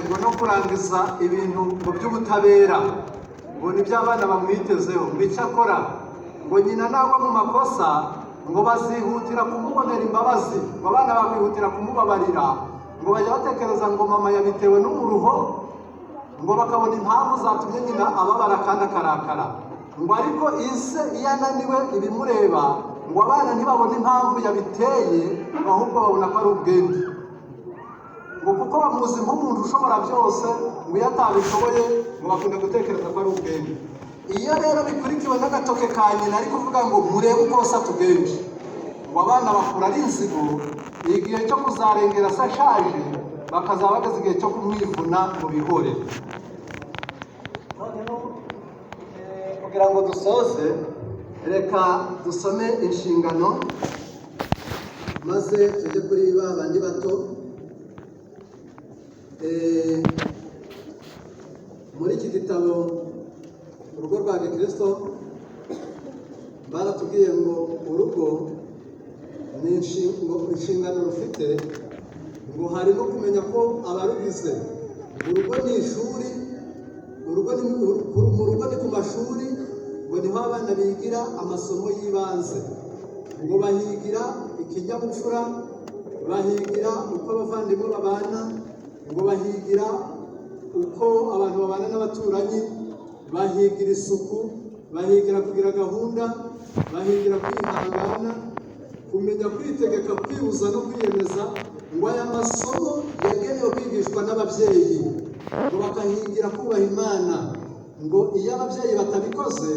ngo no kurangiza ibintu ngo by'ubutabera, ngo nibyo abana bamwitezeho. ngo icyo akora ngo nyina nagwa mu makosa ngo bazihutira kumubonera imbabazi, ngo abana bakihutira kumubabarira, ngo bajya batekereza ngo mama yabitewe n'umuruho, ngo bakabona impamvu zatumye nyina ababara kandi akarakara. ngo ariko ise iyo ananiwe ibimureba, ngo abana ntibabone impamvu yabiteye, ahubwo babona ko ari ubwenge. ngo kuko bamuzi nk'umuntu ushobora byose, ngo iyo atabishoboye ngo bakunda gutekereza ko ari ubwenge. iyo rero bikurikiwe n'agatoke ka nyina ari kuvuga ngo murebe uko se atubwenge, ngo abana bakura ari inzigo, igihe cyo kuzarengera se ashaje bakazaba bageze igihe cyo kumwivuna mu bihore. kugira ngo dusoze, reka dusome inshingano maze tujye kuri ba bandi bato. muri iki gitabo urugo rwa gikristo baratubwiye ngo urugo ni inshingano rufite, ngo harimo kumenya ko abarugize, urugo ni ishuri, mu rugo ni ku mashuri, ngo niho abana bigira amasomo y'ibanze, ngo bahigira ikinyabupfura, bahigira uko abavandimwe babana, ngo bahigira uko abantu babana n'abaturanyi, bahigira isuku, bahigira kugira gahunda, bahigira kwihangana, kumenya kwitegeka, kwibuza no kwiyemeza. ngo aya masomo yagenewe kwigishwa n'ababyeyi, ngo bakahigira kubaha Imana. ngo iyo ababyeyi batabikoze,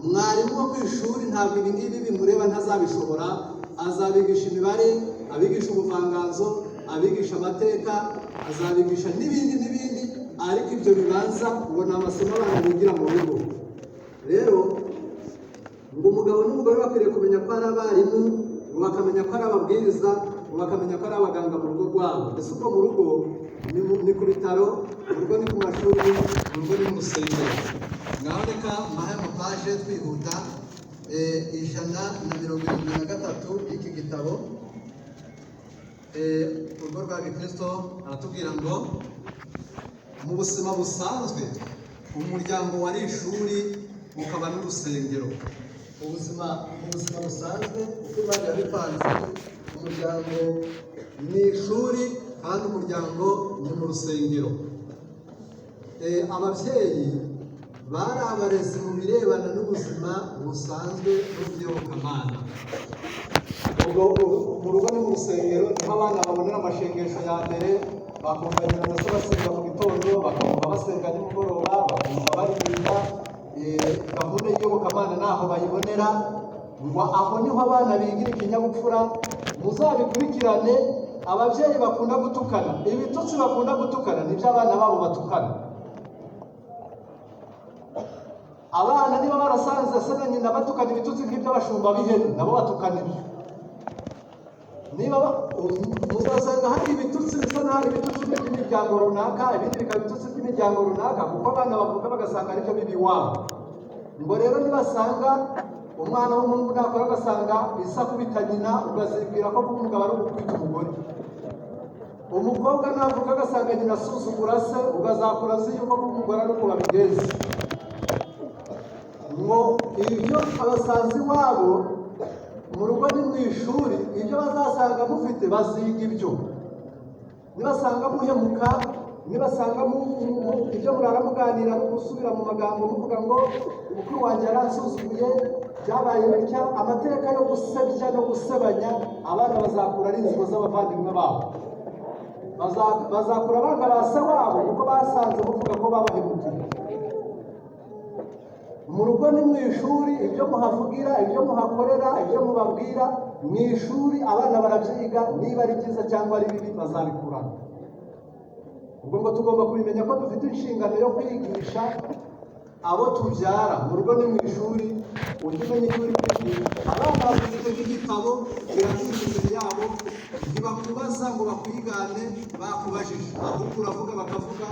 mwarimu wo ku ishuri ntabwo ibi ngibi bimureba, ntazabishobora. azabigisha imibare, abigisha ubuvanganzo, abigisha amateka, azabigisha n'ibindi n'ibindi, ariko ibyo bibanza ngo ni amasomo abana bigira mu rugo. rero ngo umugabo n'umugore bakwiriye kumenya ko ari abarimu, ngo bakamenya ko ari ababwiriza, ngo bakamenya ko ari abaganga mu rugo rwabo. mbese uko mu rugo ni ku bitaro, mu rugo ni ku mashuri, mu rugo ni mu rusengero. ngaho reka mbahe amapaje twihuta, 173 y'iki gitabo. urugo rwa gikristo aratubwira ngo mu buzima busanzwe umuryango wari ishuri ukaba n'urusengero. mu buzima busanzwe uko bajya bipanze, umuryango ni ishuri kandi umuryango ni mu rusengero. ababyeyi bari abarezi mu birebana n'ubuzima busanzwe n'ubw'iyobokamana. mu rugo ni mu rusengero, niho abana babonera amashengesho ya mbere, bakumva nyina na se basenga mu gitondo, bakumva basenga nimugoroba, bakumva baririmba. gahunda y'iyobokamana naho bayibonera. ngo aho niho abana bigira ikinyabupfura. muzabikurikirane, ababyeyi bakunda gutukana, ibitutsi bakunda gutukana nibyo abana babo batukana. abana niba barasanze se na nyina batukana ibitutsi nk'iby'abashumba b'ihene, nabo batukana ibyo. muzasanga hari ibitutsi bisa n'aho ari ibitutsi by'imiryango runaka, ibindi bikaba ibitutsi by'imiryango runaka, kuko abana bavuga bagasanga aribyo bibi iwabo. ngo rero nibasanga umwana w'umuhungu nakora agasanga isa kubita nyina, ugazibwira ko kuba umugabo ari ugukwita umugore. umukobwa navuga agasanga nyina asuzugura se, ugazakura azi yuko kuba umugore ari uko babigenza. ngo ibyo abasanze iwabo mu rugo ni mu ishuri, ibyo bazasanga mufite baziga ibyo. nibasanga muhemuka, nibasanga ibyo murara muganira no gusubira mu magambo muvuga ngo umukuru wanjye yaransuzuguye, byabaye bitya, amateka yo gusebya no gusebanya, abana bazakura ari inzigo z'abavandimwe babo. bazakura banga ba se wabo kuko basanze muvuga ko babahemukiye. mu rugo ni mu ishuri, ibyo muhavugira, ibyo muhakorera, ibyo mubabwira mu ishuri, abana barabyiga, niba ari byiza cyangwa ari bibi bazabikurana. ubwo ngo tugomba kubimenya ko dufite inshingano yo kwigisha abo tubyara. mu rugo ni mu ishuri, ujye umenya icyo uri kwigisha. abana bafite nk'igitabo kirabura imbere yabo, ntibakubaza ngo bakwigane bakubajije, ahubwo uravuga bakavuga,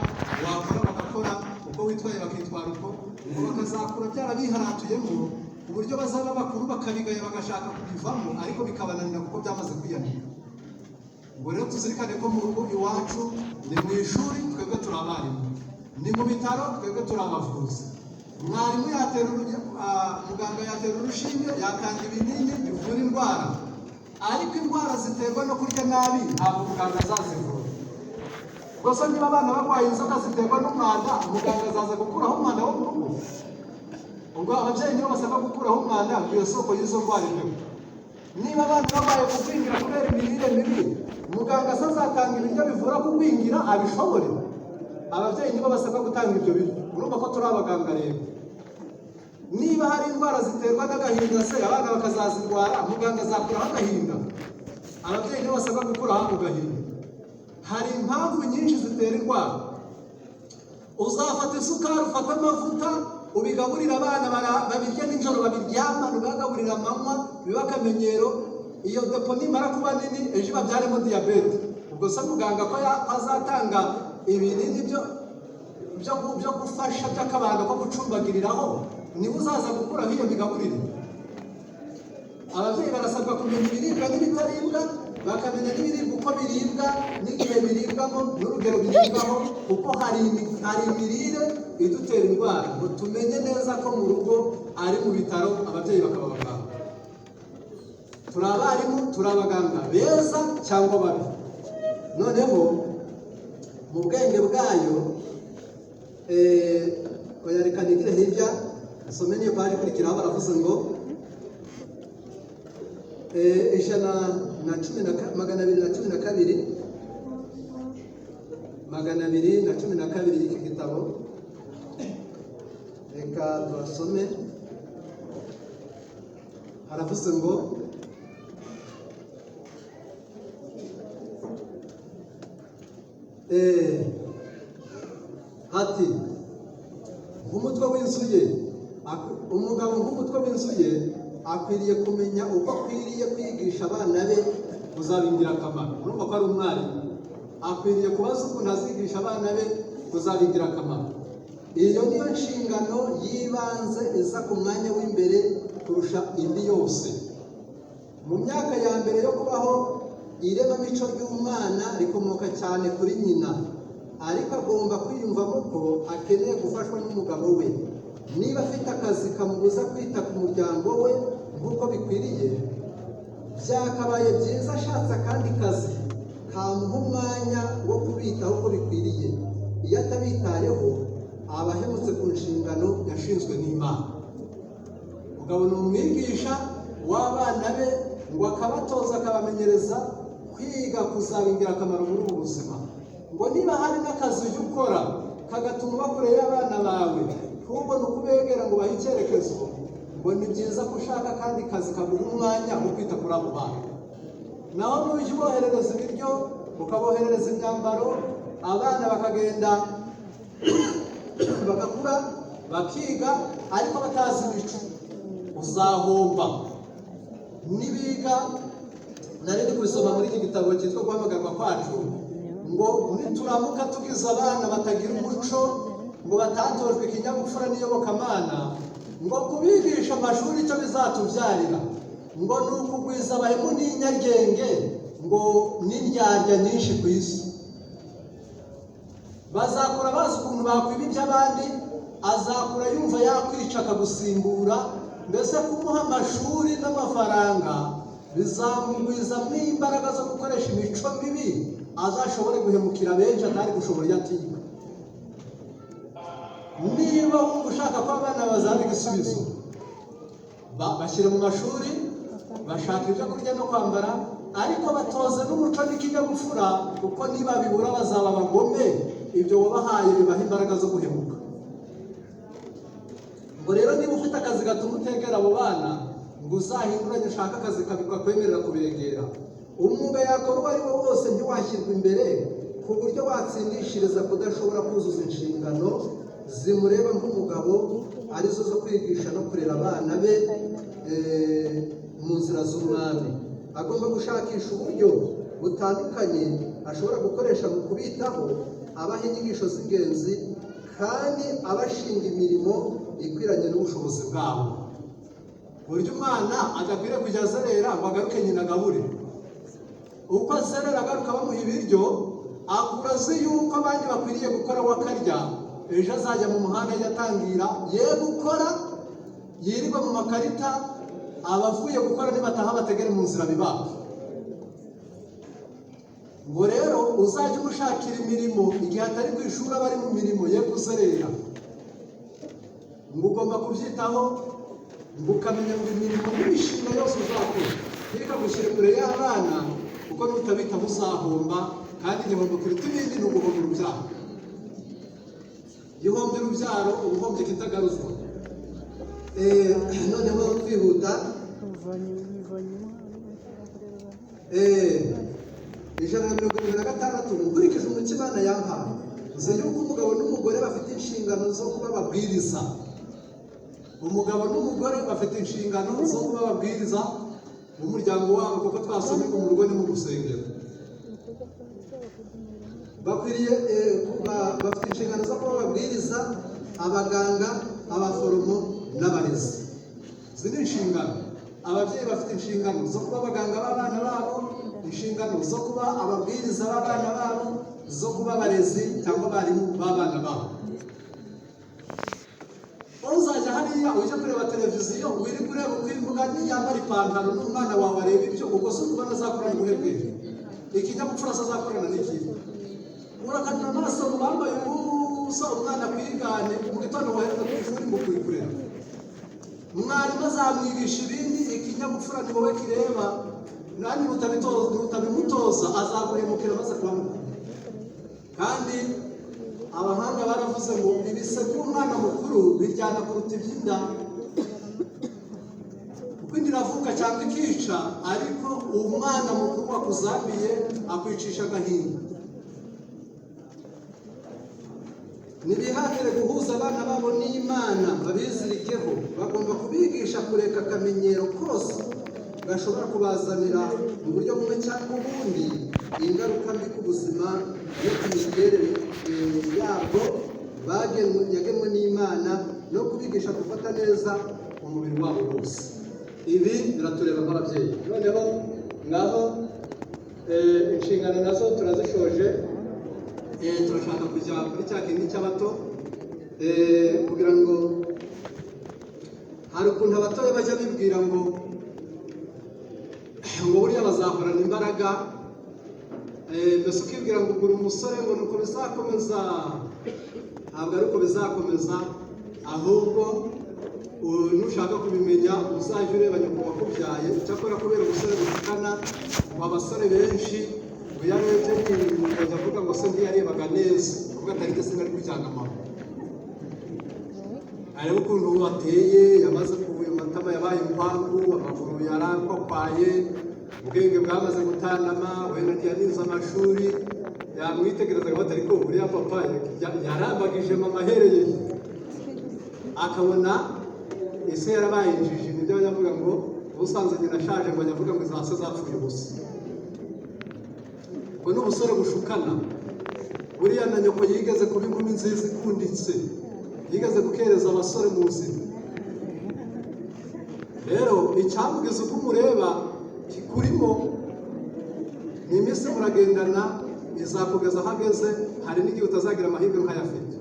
wakora bagakora, uko witwaye bakitwara uko. ngo bakazakura byarabiharatuyemo uburyo bazaba bakuru bakabigaya bagashaka kubivamo, ariko bikabananira kuko byamaze kwiyandika. Ubwo rero tuzirikane ko mu rugo iwacu ni mu ishuri, twebwe turi abarimu, ni mu bitaro, twebwe turi abavuzi. Mwarimu yatera muganga yatera urushinge, yatanga ibinini bivura indwara, ariko indwara ziterwa no kurya nabi ntabwo muganga azazivura. Gusa niba abana barwaye inzoka ziterwa n'umwanda, muganga azaza gukuraho umwanda wo mu rugo. Ubwo ababyeyi nibo basabwa gukuraho umwanda ku iyo soko y'izo ndwara imwe. Niba abana barwaye kugwingira kubera imirire mibi, muganga azatanga ibiryo bivura kugwingira abishobore. Ababyeyi nibo basabwa gutanga ibyo biryo. Urumva ko turi abaganga rero. Niba hari indwara ziterwa n'agahinda se abana bakazazirwara, muganga azakuraho agahinda. Ababyeyi nibo basabwa gukuraho ako gahinda. Hari impamvu nyinshi zitera indwara. Uzafata isukari, ufata amavuta, ubigaburira abana babirya nijoro, babiryama, ubagaburira amanywa, biba akamenyero. Iyo depo nimara kuba nini, ejo babyaremo diyabete. Ubwo se muganga ko azatanga ibinini byo gufasha by'akabando ko gucumbagiriraho, niba uzaza gukuraho iyo migaburire. Ababyeyi barasabwa kumenya ibiribwa n'ibitaribwa, bakamenya n'ibiribwa uko biribwa n'igihe biribwamo n'urugero biribwaho, kuko hari imirire idutera indwara. Ngo tumenye neza ko mu rugo ari mu bitaro, ababyeyi bakaba abaganga. Turi abarimu, turi abaganga beza cyangwa babi. Noneho mu bwenge bwayo, reka nigire hirya asome niyo paji ikurikiraho. Baravuze ngo 212 y'iki gitabo. Reka tubasome. Haravuze ngo ati nk'umutwe w'inzu ye, umugabo nk'umutwe w'inzu ye akwiriye kumenya uko akwiriye kwigisha abana be kuzabingira akamaro. Urumva ko ari umwarimu, akwiriye kubaza ukuntu azigisha abana be kuzabingira akamaro. Iyo niyo nshingano y'ibanze iza ku mwanya w'imbere kurusha indi yose. Mu myaka ya mbere yo kubaho, iremamico ry'umwana rikomoka cyane kuri nyina, ariko agomba kwiyumvamo ko akeneye gufashwa n'umugabo we. Niba afite akazi kamubuza kwita ku muryango we nk'uko bikwiriye, byakabaye byiza ashatse akandi kazi kamuha umwanya wo kubitaho uko bikwiriye. Iyo atabitayeho aba ahemutse ku nshingano yashinzwe n'Imana. Umugabo ni umwigisha w'abana be, ngo akabatoza akabamenyereza kwiga kuzaba ingirakamaro muri ubu buzima. Ngo niba hari n'akazi ujya ukora kagatuma uba kure y'abana bawe, ntubone uko ubegera ngo bahe icyerekezo, ngo ni byiza ko ushaka akandi kazi kaguha umwanya wo kwita kuri abo bana. Naho nujya uboherereza ibiryo, ukaboherereza imyambaro, abana bakagenda bagakura bakiga ariko batazi imico, uzahomba. Nibiga, nari ndi kubisoma muri iki gitabo cyitwa Guhamagarwa Kwacu, ngo nituramuka tugize abana batagira umuco, ngo batatojwe ikinyabupfura n'iyobokamana, ngo kubigisha amashuri icyo bizatubyarira ngo ni ukugwiza abahemu n'inyaryenge, ngo n'indyarya nyinshi ku isi. Bazakura bazi ukuntu bakwiba iby'abandi, azakura yumva yakwica akagusimbura. Mbese kumuha amashuri n'amafaranga bizamugwizamo imbaraga zo gukoresha imico mibi, azashobore guhemukira benshi atari gushobora iyo atiga. Niba wumva ushaka ko abana bazaba igisubizo, bashyire mu mashuri, bashaka ibyo kurya no kwambara, ariko batoze n'umuco n'ikinyabupfura, kuko niba bibura bazaba abagome. Ibyo wabahaye bibaha imbaraga zo guhemuka. Ngo rero niba ufite akazi gatuma utegera abo bana, ngo uzahinduranye ushaka akazi kakwemerera kubegera. Umwuga yakora uwo ari wo wose ntiwashyirwa imbere ku buryo watsindishiriza kudashobora kuzuza inshingano zimureba nk'umugabo, arizo zo kwigisha no kurera abana be mu nzira z'umwami. Agomba gushakisha uburyo butandukanye ashobora gukoresha mu kubitaho, abaha inyigisho z'ingenzi kandi abashinga imirimo ikwiranye n'ubushobozi bwabo. buryo umwana adakwiriye kujya azerera ngo agaruke nyina agabure. Uko azerera agaruka bamuha ibiryo, akura azi yuko abandi bakwiriye gukora we akarya, ejo azajya mu muhanda ajya atangira ye gukora, yirirwa mu makarita, abavuye gukora nibataha bategere mu nzira bibaho. Ngo rero uzajya umushakira imirimo igihe atari ku ishuri aba ari mu mirimo ye kuzerera. Ngo ugomba kubyitaho, ngo ukamenya ngo imirimo n'imishinga yose uzakora ntikagushyire kure y'abana, kuko nutabitaho uzahomba, kandi igihombo kiruta ibindi ni uguhomba urubyaro. Igihombye urubyaro ubuhombye kitagaruzwa. Noneho twihuta, ijana na mirongo irindwi na gatandatu, nkurikije umuco Imana yampaye, nzi yuko umugabo n'umugore bafite inshingano zo kuba ababwiriza. Umugabo n'umugore bafite inshingano zo kuba ababwiriza mu muryango wabo, kuko twasomye ngo mu rugo ni mu rusengero. Bakwiriye bafite inshingano zo kuba ababwiriza, abaganga, abaforomo n'abarezi. Izi ni inshingano. Ababyeyi bafite inshingano zo kuba abaganga b'abana babo, inshingano zo kuba ababwiriza b'abana babo, zo kuba abarezi cyangwa abarimu b'abana babo. Uzajya hariya ujya kureba televiziyo, wiri kureba uko imbuga yambara ipantaro n'umwana wawe areba ibyo, ubwo se ubona azakorana uburebwenge? Ikinyabupfura azakorana n'iki? Urakanira amaraso mu bambaye ubusa umwana kwigane, mu gitondo wohereza ku ishuri ngo kuyikurera. Mwarimu azamwigisha ibindi, ikinyabupfura ni wowe kireba, nanjye utabimutoza azaguhemukira maze kubamuka. Kandi abahanga baravuze ngo ibise by'umwana mukuru biryana kuruta iby'inda. Kuko inda iravuka cyangwa ikica, ariko umwana mukuru wakuzambiye akwicisha agahinda. Nibihatire guhuza abana babo n'Imana, babizirikeho. Bagomba kubigisha kureka akamenyero kose gashobora kubazanira mu buryo bumwe cyangwa ubundi ingaruka mbi ku buzima no ku miterere yabwo yagenwe n'Imana, no kubigisha gufata neza umubiri wabo wose. Ibi biratureba nk'ababyeyi. Noneho ngaho inshingano nazo turazishoje. Turashaka kujya muri cya kindi cy'abato, kugira ngo hari ukuntu abatoya bajya bibwira ngo buriya bazahorana imbaraga, mbese ukibwira ngo ugura umusore ngo nuko bizakomeza. Ntabwo ari uko bizakomeza, ahubwo nushaka kubimenya uzajya ureba nyoko wakubyaye. Cyakora kubera ubusore bushukana ngo abasore benshi ngo yarebye n'ibintu ukajya avuga ngo se ntiyarebaga neza, avuga atari ndetse nari kujyanga amahoro. Areba ukuntu ubu ateye, yamaze kubuye amatama yabaye impangu, amaguru yarakwaye, ubwenge bwamaze gutandama, wenda ntiyanize amashuri. Yamwitegerezaga batari ko buriya papa yarambagije mama ahereye, akabona ese yarabaye injiji. Nibyo yavuga ngo ubusanzwe nyina ashaje ngo avuga ngo izase zapfuye ubusa. Ngo n'ubusore bushukana, buriya na nyoko yigeze kuba inkumi nziza ikunditse, yigeze gukereza abasore mu buzima. Rero icyamugeza uko umureba kikurimo, ni iminsi muragendana, izakugeza aho ageze. Hari n'igihe utazagira amahirwe nk'ayafite.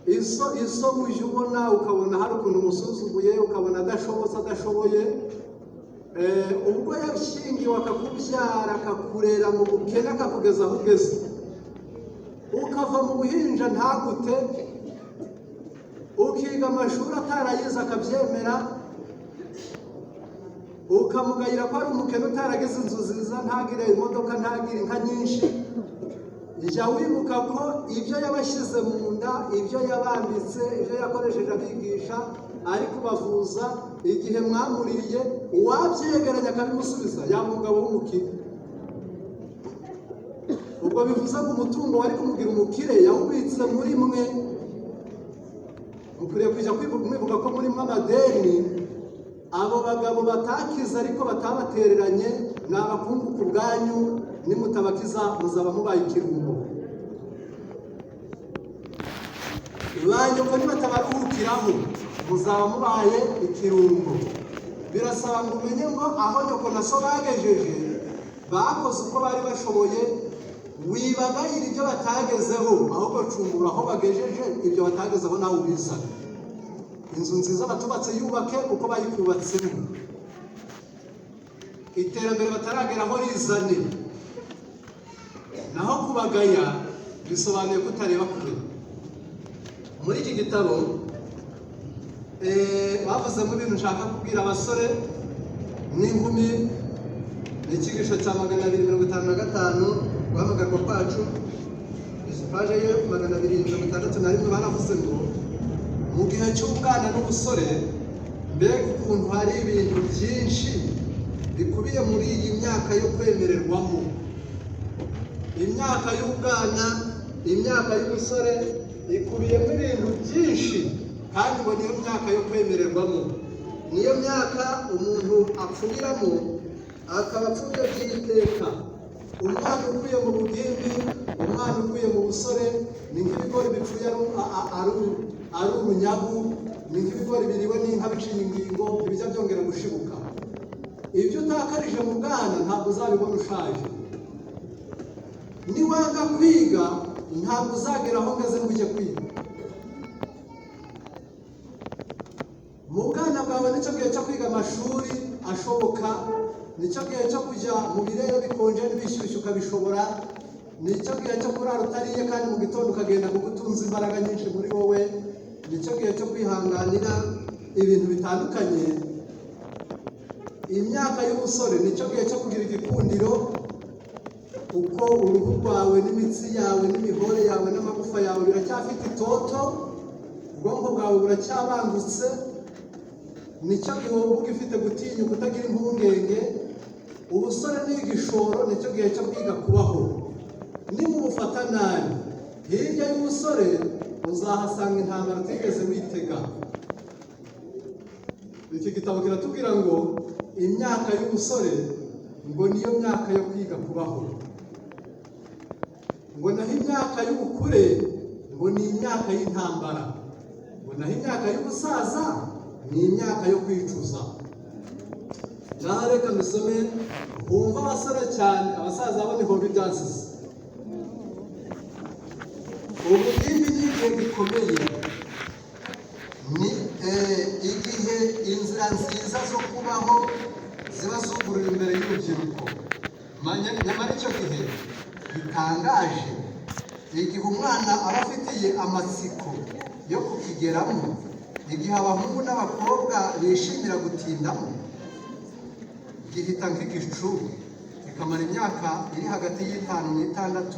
Iso uje ubona ukabona hari ukuntu umusuzuguye, ukabona adashoboye, ubwo yashingiwe akakubyara akakurera mu bukene akakugeza aho ugeze, ukava mu buhinja ntagute, ukiga amashuri atarayize akabyemera, ukamugayira ko ari umukene utaragize inzu nziza, ntagire imodoka, ntagire inka nyinshi. Jya wibuka ko ibyo yabashyize mu nda, ibyo yabambitse, ibyo yakoresheje abigisha ari kubavuza, igihe mwamuriye uwabyegeranya akabimusubiza yaba umugabo w'umukire. Ubwo bivuze ngo umutungo wari kumubwira umukire yawubitse muri mwe. Mukwiriye kujya mwibuka ko muri mwe amadeni abo bagabo batakiza ariko batabatereranye ni abakungu ku bwanyu, nimutabakiza muzaba mubaye ikirumbo. Ba nyoko nibatabaruhuke igikurikiraho muzaba mubaye ikirungo. Birasaba ngo umenye ngo aho nyoko na so bagejeje bakoze uko bari bashoboye, wibagayira ibyo batagezeho, ahubwo cumbura aho bagejeje ibyo batagezeho nawe ubizana. Inzu nziza batubatse yubake uko bayikubatsemo, iterambere batarageraho rizane. Naho kubagaya bisobanuye kutareba kure. Muri iki gitabo bavuzemo ibintu nshaka kubwira abasore n'inkumi. Ni icyigisho cya 255 guhamagarwa kwacu, paje ye 261. Baravuze ngo mu gihe cy'ubwana n'ubusore, mbega ukuntu hari ibintu byinshi bikubiye muri iyi myaka yo kwemererwamo. Imyaka y'ubwana, imyaka y'ubusore ikubiyemo ibintu byinshi, kandi ngo niyo myaka yo kwemererwamo. Niyo myaka umuntu apfuriramo akaba apfuye by'iteka. Umwana ukuye mu bugimbi, umwana ukuye mu busore, ni nk'ibigori bipfuye ari umunyagu, ni nk'ibigori biriwe n'inka biciye ingingo, ntibijya byongera gushibuka. Ibyo utakarije mu bwana ntabwo uzabibona ushaje. Niwanga kwiga ntabwo uzagera aho ngeze ngo ujye kwiga. Mu bwana bwawe nicyo gihe cyo kwiga amashuri ashoboka, nicyo gihe cyo kujya mu birere bikonje n'ibishyushyu ukabishobora, nicyo gihe cyo kurara utariye kandi mu gitondo ukagenda kuko utunze imbaraga nyinshi muri wowe, nicyo gihe cyo kwihanganira ibintu bitandukanye. Imyaka y'ubusore nicyo gihe cyo kugira igikundiro, uko uruhu rwawe n'imitsi yawe n'imihore yawe n'amagufa yawe biracyafite itoto, ubwonko bwawe buracyabangutse. Nicyo gihe uba ugifite gutinyuka utagira impungenge. Ubusore ni igishoro, nicyo gihe cyo kwiga kubaho. Nimubufata nabi, hirya y'ubusore uzahasanga intambara utigeze witega. Iki gitabo kiratubwira ngo imyaka y'ubusore ngo niyo myaka yo kwiga kubaho, ngo naho imyaka y'ubukure ngo ni imyaka y'intambara, ngo naho imyaka y'ubusaza ni imyaka yo kwicuza. Ngaha reka mbisome bumva abasore cyane, abasaza bo niho bidasize. Ubugimbi ni igihe gikomeye, ni igihe inzira nziza zo kubaho ziba zugurura imbere y'urubyiruko. Nyamara icyo gihe gitangaje, igihe umwana aba afitiye amatsiko yo kukigeramo, igihe abahungu n'abakobwa bishimira gutindamo, gihita nk'igicu kikamara imyaka iri hagati y'5 n'6.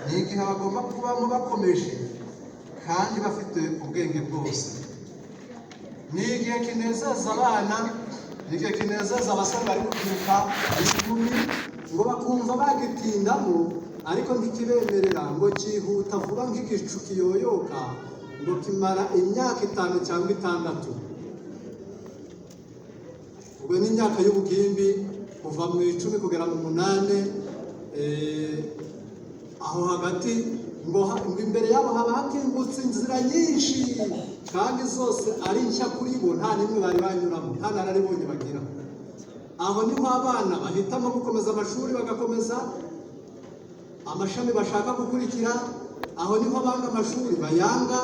Ni igihe bagomba kubamo bakomeje kandi bafite ubwenge bwose. Ni igihe kinezeza abana, ni igihe kinezeza abasore bari kubyiruka, inkumi, ngo bakumva bagitindamo, ariko ntikibemerera ngo cyihuta vuba nk'igicu kiyoyoka, ngo kimara imyaka 5 cyangwa 6. Ubwo ni imyaka y'ubugimbi kuva mu 10 kugera mu 8. Aho hagati ngo imbere yabo haba hakingutse inzira nyinshi, kandi zose ari nshya kuri bo, nta nimwe bari banyuramo, nta nararibonye bagira. Aho niho abana bahitamo gukomeza amashuri, bagakomeza amashami bashaka gukurikira. Aho niho abanga amashuri bayanga,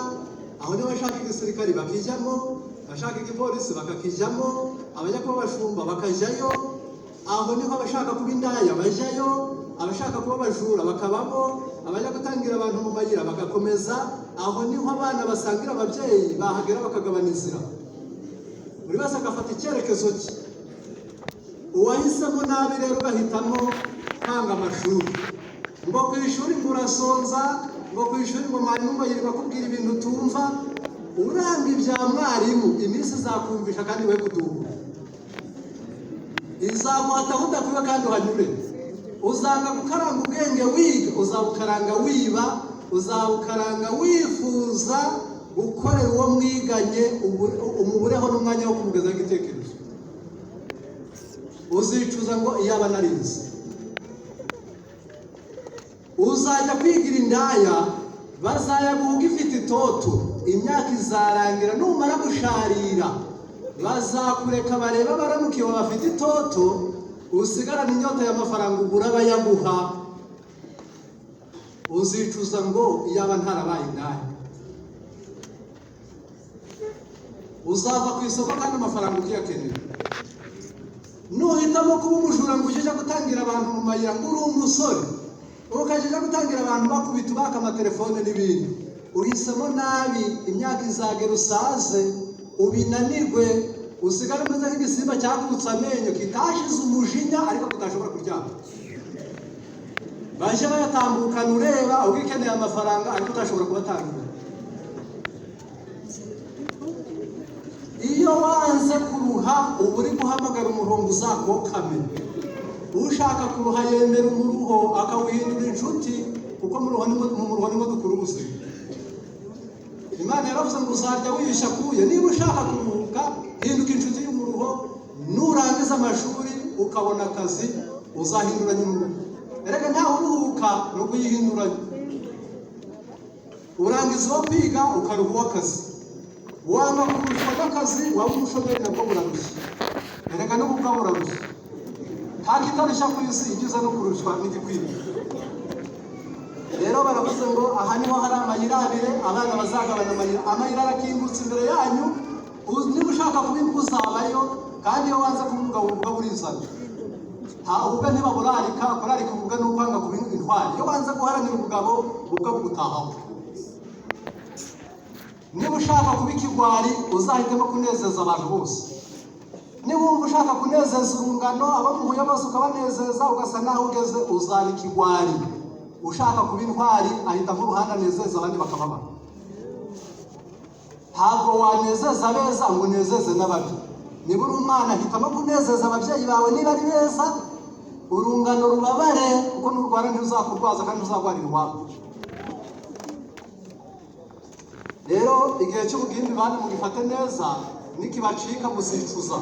aho niho bashaka igisirikari bakijyamo, bashaka igipolisi bakakijyamo, abajya kuba abashumba bakajyayo. Aho niho abashaka kuba indaya bajyayo, abashaka kuba abajura bakabamo, abajya gutangira abantu mu mayira bagakomeza. Aho niho abana basangira ababyeyi, bahagera bakagabana inzira, buri wese agafata icyerekezo cye. Uwahisemo nabi rero ugahitamo kwanga amashuri, ngo ku ishuri murasonza, ngo ku ishuri ngo mwarimu ngo yirirwa kubwira ibintu utumva. Uranga ibya mwarimu, iminsi izakumvisha kandi we kuduha, izaguhata aho udakwiye kandi uhanyure. Uzanga gukaranga ubwenge wiga, uzabukaranga wiba, uzabukaranga wifuza gukorera uwo mwiganye, umubureho n'umwanya wo kumugezaho igitekerezo. Uzicuza ngo iyaba narize. Uzajya kwigira indaya, bazayaguha ugifite itoto, imyaka izarangira numara gusharira bazakureka bareba baramukiwe bafite itoto usigarana inyota y'amafaranga ugura bayaguha uzicuza ngo iyaba ntarabaye indaya uzava ku isoko kandi amafaranga ukiyakenera nuhitamo kuba umujura ngo ujye gutangira abantu mu mayira ngo uri umusore ukajya gutangira abantu bakubita ubaka amatelefone n'ibindi uhisemo nabi imyaka izagera usaze ubinanirwe usigara umeze nk'igisimba cyagurutse amenyo kitashize umujinya ariko kutashobora kuryama baje bayatambukana ureba ugikeneye amafaranga ariko utashobora kubatangira iyo wanze kuruha uba uri guhamagara umurongo uzakokame ushaka kuruha yemera umuruho akawuhindura inshuti kuko mu muruho nimo dukura ubuzima Imana yaravuze ngo uzarya wiyushya kuye niba ushaka kuruhuka hinduka inshuti y'umuruho nurangiza amashuri ukabona akazi uzahinduranya umuruho erega ntawe uruhuka no kuyihinduranya urangiza uwo kwiga ukaruha uw'akazi wanga kurushwa n'akazi waba umushomeri nabwo burarushya erega no gukora burarushya nta kitarushya ku isi ibyiza no kurushwa n'igikwiriye rero baravuze ngo aha niho hari amayira abiri abana bazagabana amayira arakingutse imbere yanyu niba ushaka kuba uzabayo kandi iyo wanze kuvuga ubwo burizana ubwo ntibaburarika kurarika ubwo ni ukwanga kuba intwari iyo wanze guharanira ubugabo ubwo bugutahaho niba ushaka kuba ikigwari uzahitemo kunezeza abantu bose niba wumva ushaka kunezeza urungano abo muhuye bose ukabanezeza ugasa naho ugeze uzaba ikigwari ushaka kuba intwari ahita nk'uruhande anezeza abandi bakababara ntabwo wanezeza abeza ngo unezeze n'ababi niba uri umwana hitamo kunezeza ababyeyi bawe niba ari beza urungano rubabare kuko n'urwara ntiruzakurwaza kandi ntuzarwarira iwabo rero igihe cy'ubugimbi bandi mugifate neza nikibacika muzicuza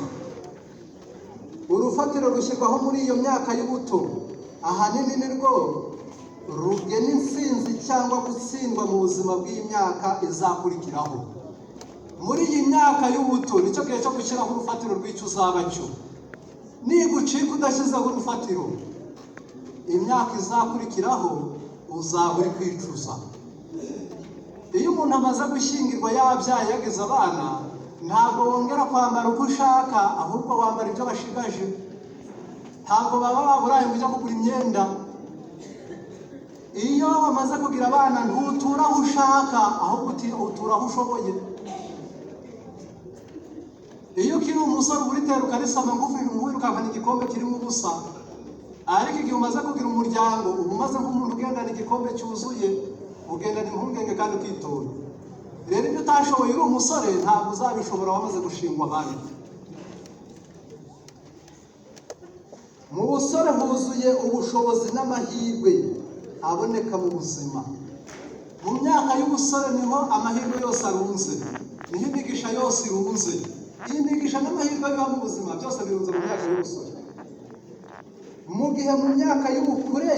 urufatiro rushyirwaho muri iyo myaka y'ubuto ahanini ni rwo rugena intsinzi cyangwa gutsindwa mu buzima bw'imyaka izakurikiraho muri iyi myaka y'ubuto nicyo gihe cyo gushyiraho urufatiro rw'icyo uzaba cyo nigucika udashyizeho urufatiro imyaka izakurikiraho uzaba uri kwicuza iyo umuntu amaze gushyingirwa yabyaye yagize abana ntabwo wongera kwambara uko ushaka ahubwo wambara ibyo bashigaje ntabwo baba baburaye ngo ujya kugura imyenda iyo wamaze kugira abana ntutura aho ushaka ahubwo utura aho ushoboye iyo ukiri umusore uritera ukarisama ngufi wirukankana igikombe kirimo ubusa ariko igihe umaze kugira umuryango uba umaze nk'umuntu ugendana igikombe cyuzuye ugendana impungenge kandi ukitora rero ibyo utashoboye uri umusore ntabwo uzabishobora wamaze gushingwa abandi mu busore huzuye ubushobozi n'amahirwe aboneka mu buzima mu myaka y'ubusore niho amahirwe yose arunze niho imigisha yose irunze iyi migisha n'amahirwe biba mu buzima byose birunze mu myaka y'ubusore mu gihe mu myaka y'ubukure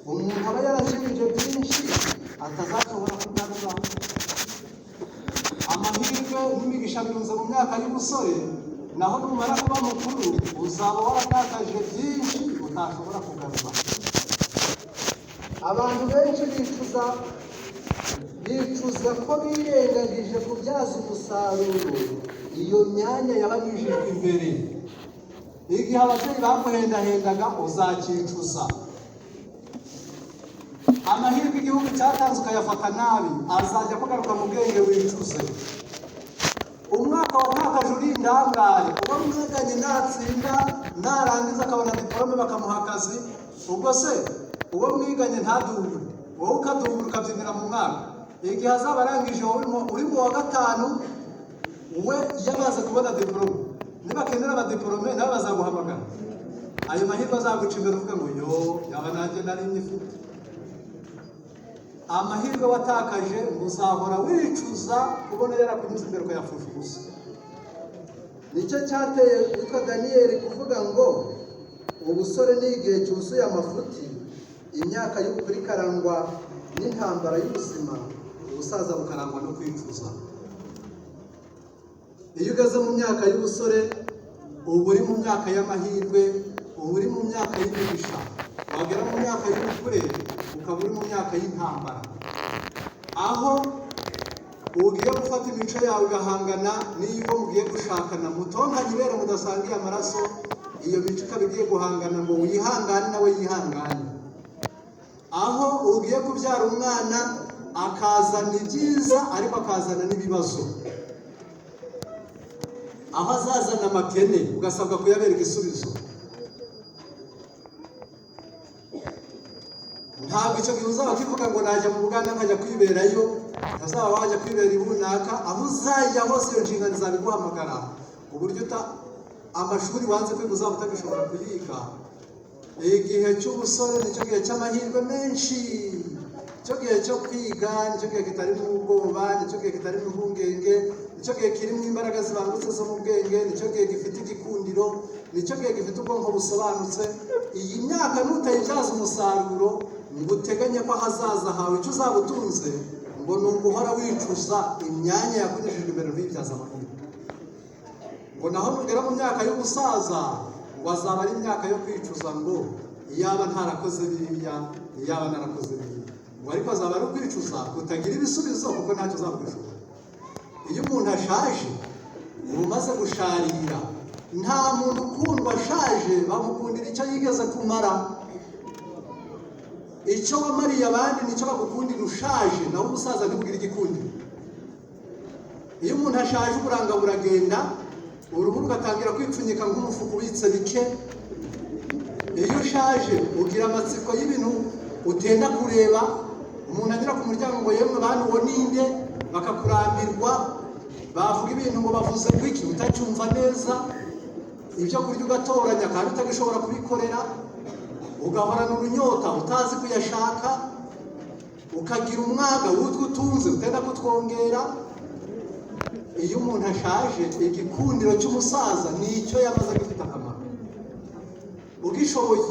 umuntu aba yarashimije byinshi atazashobora kugarura amahirwe n'imigisha birunze mu myaka y'ubusore naho numara kuba mukuru uzaba waratakaje byinshi utashobora kugarura abantu benshi bicuza ko birengagije kubyaza umusaruro iyo myanya yabanyujijwe imbere igihe ababyeyi bamuhendahendaga uzakicuza amahirwe igihugu cyatanze ukayafata nabi azajya kugaruka mu bwenge wicuze umwaka watakaje uri indangare uba mwiganye natsinda narangiza akabona diporome bakamuha akazi ubwo se uwo mwiganye ntadubure wowe ukadubura ukabyinira mu mwaka igihe azaba arangije uri mu wa gatanu we yamaze kubona diporome nibakenera abadiporome nabo bazaguhamagara ayo mahirwe azaguca imbere uvuga ngo yo yaba nanjye nari nyifite amahirwe watakaje uzahora wicuza kubona yarakunyuze imbere ukayapfusha ubusa nicyo cyateye witwa Daniyeli kuvuga ngo ubusore ni igihe cyuzuye amafuti imyaka y'ubukuru ikarangwa n'intambara y'ubuzima ubusaza bukarangwa no kwicuza. Iyo ugeze mu myaka y'ubusore uba uri mu myaka y'amahirwe, uba uri mu myaka y'imigisha. Wagera mu myaka y'ubukure ukaba uri mu myaka y'intambara, aho ugiye gufata imico yawe ugahangana n'iyo mugiye gushakana, mutonganye ibere mudasangiye amaraso. Iyo mico ikaba igiye guhangana ngo wihangane nawe yihangane. Aho ugiye kubyara umwana akazana ibyiza ariko akazana n'ibibazo, aho azazana amakene ugasabwa kuyabera igisubizo. Ntabwo icyo gihe uzaba kivuga ngo najya mu Buganda nkajya kwiberayo, azaba wajya kwibera ibunaka. Aho uzajya hose iyo nshingano izabiguhamagara, uburyo amashuri wanze kwiga uzaba utagishobora kuyiga. Igihe cy'ubusore nicyo gihe cy'amahirwe menshi, nicyo gihe cyo kwiga, nicyo gihe kitarimo ubwoba, nicyo gihe kitarimo impungenge, nicyo gihe kirimo imbaraga zibangutse zo mu bwenge, nicyo gihe gifite igikundiro, nicyo gihe gifite ubwonko busobanutse. Iyi myaka nutayibyaza umusaruro ngo uteganye ko ahazaza hawe icyo uzaba utunze, ngo ni uguhora wicuza imyanya yakunyujije imbere ntuyibyaze amahirwe. Ngo naho nugera mu myaka y'ubusaza ngo azaba ari imyaka yo kwicuza, ngo iyaba ntarakoze biriya, iyaba narakoze biriya. Ngo ariko azaba ari ukwicuza kutagira ibisubizo kuko ntacyo uzaba kwishura. Iyo umuntu ashaje uba umaze gusharira. Nta muntu ukundwa ashaje, bamukundira icyo yigeze kumara. Icyo wamariye abandi nicyo bagukundira ushaje, naho umusaza ntibugire igikundiro. Iyo umuntu ashaje uburanga buragenda, uruhu rugatangira kwipfunyika nk'umufuka ubitse bike. Iyo ushaje ugira amatsiko y'ibintu utenda kureba. Umuntu agira ku muryango ngo yemwe bantu uwo ninde, bakakurambirwa, bavuga ibintu ngo bavuze kwiki utacyumva neza. Ibyo kurya ugatoranya kandi utagishobora kubikorera, ugahorana urunyota utazi kuyashaka, ukagira umwaga w'utwo utunze utenda kutwongera. Iyo umuntu ashaje igikundiro cy'umusaza nicyo yamaze gifite akamaro. Ugishoboye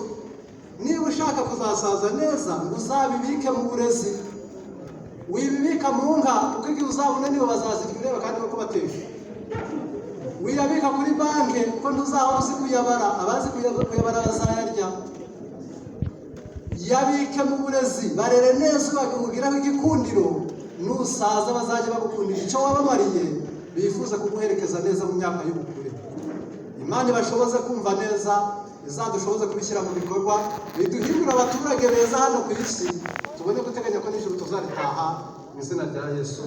niba ushaka kuzasaza neza ngo uzabibike mu burezi, wibibika mu nka kuko igihe uzabona nibo bazazirya ureba kandi bako batesha. Wirabika kuri banki kuko ntuzahora uzi kuyabara, abazi kuyabara bazayarya. Yabike mu burezi, barere neza bakugiraho igikundiro, nusaza bazajya bagukundira icyo wabamariye, bifuza kuguherekeza neza mu myaka y'ubukure. Imana ibashoboze kumva neza, izadushoboze kubishyira mu bikorwa, biduhindura abaturage beza hano ku isi, tubone guteganya ko n'ijuru tuzaritaha mu izina rya Yesu.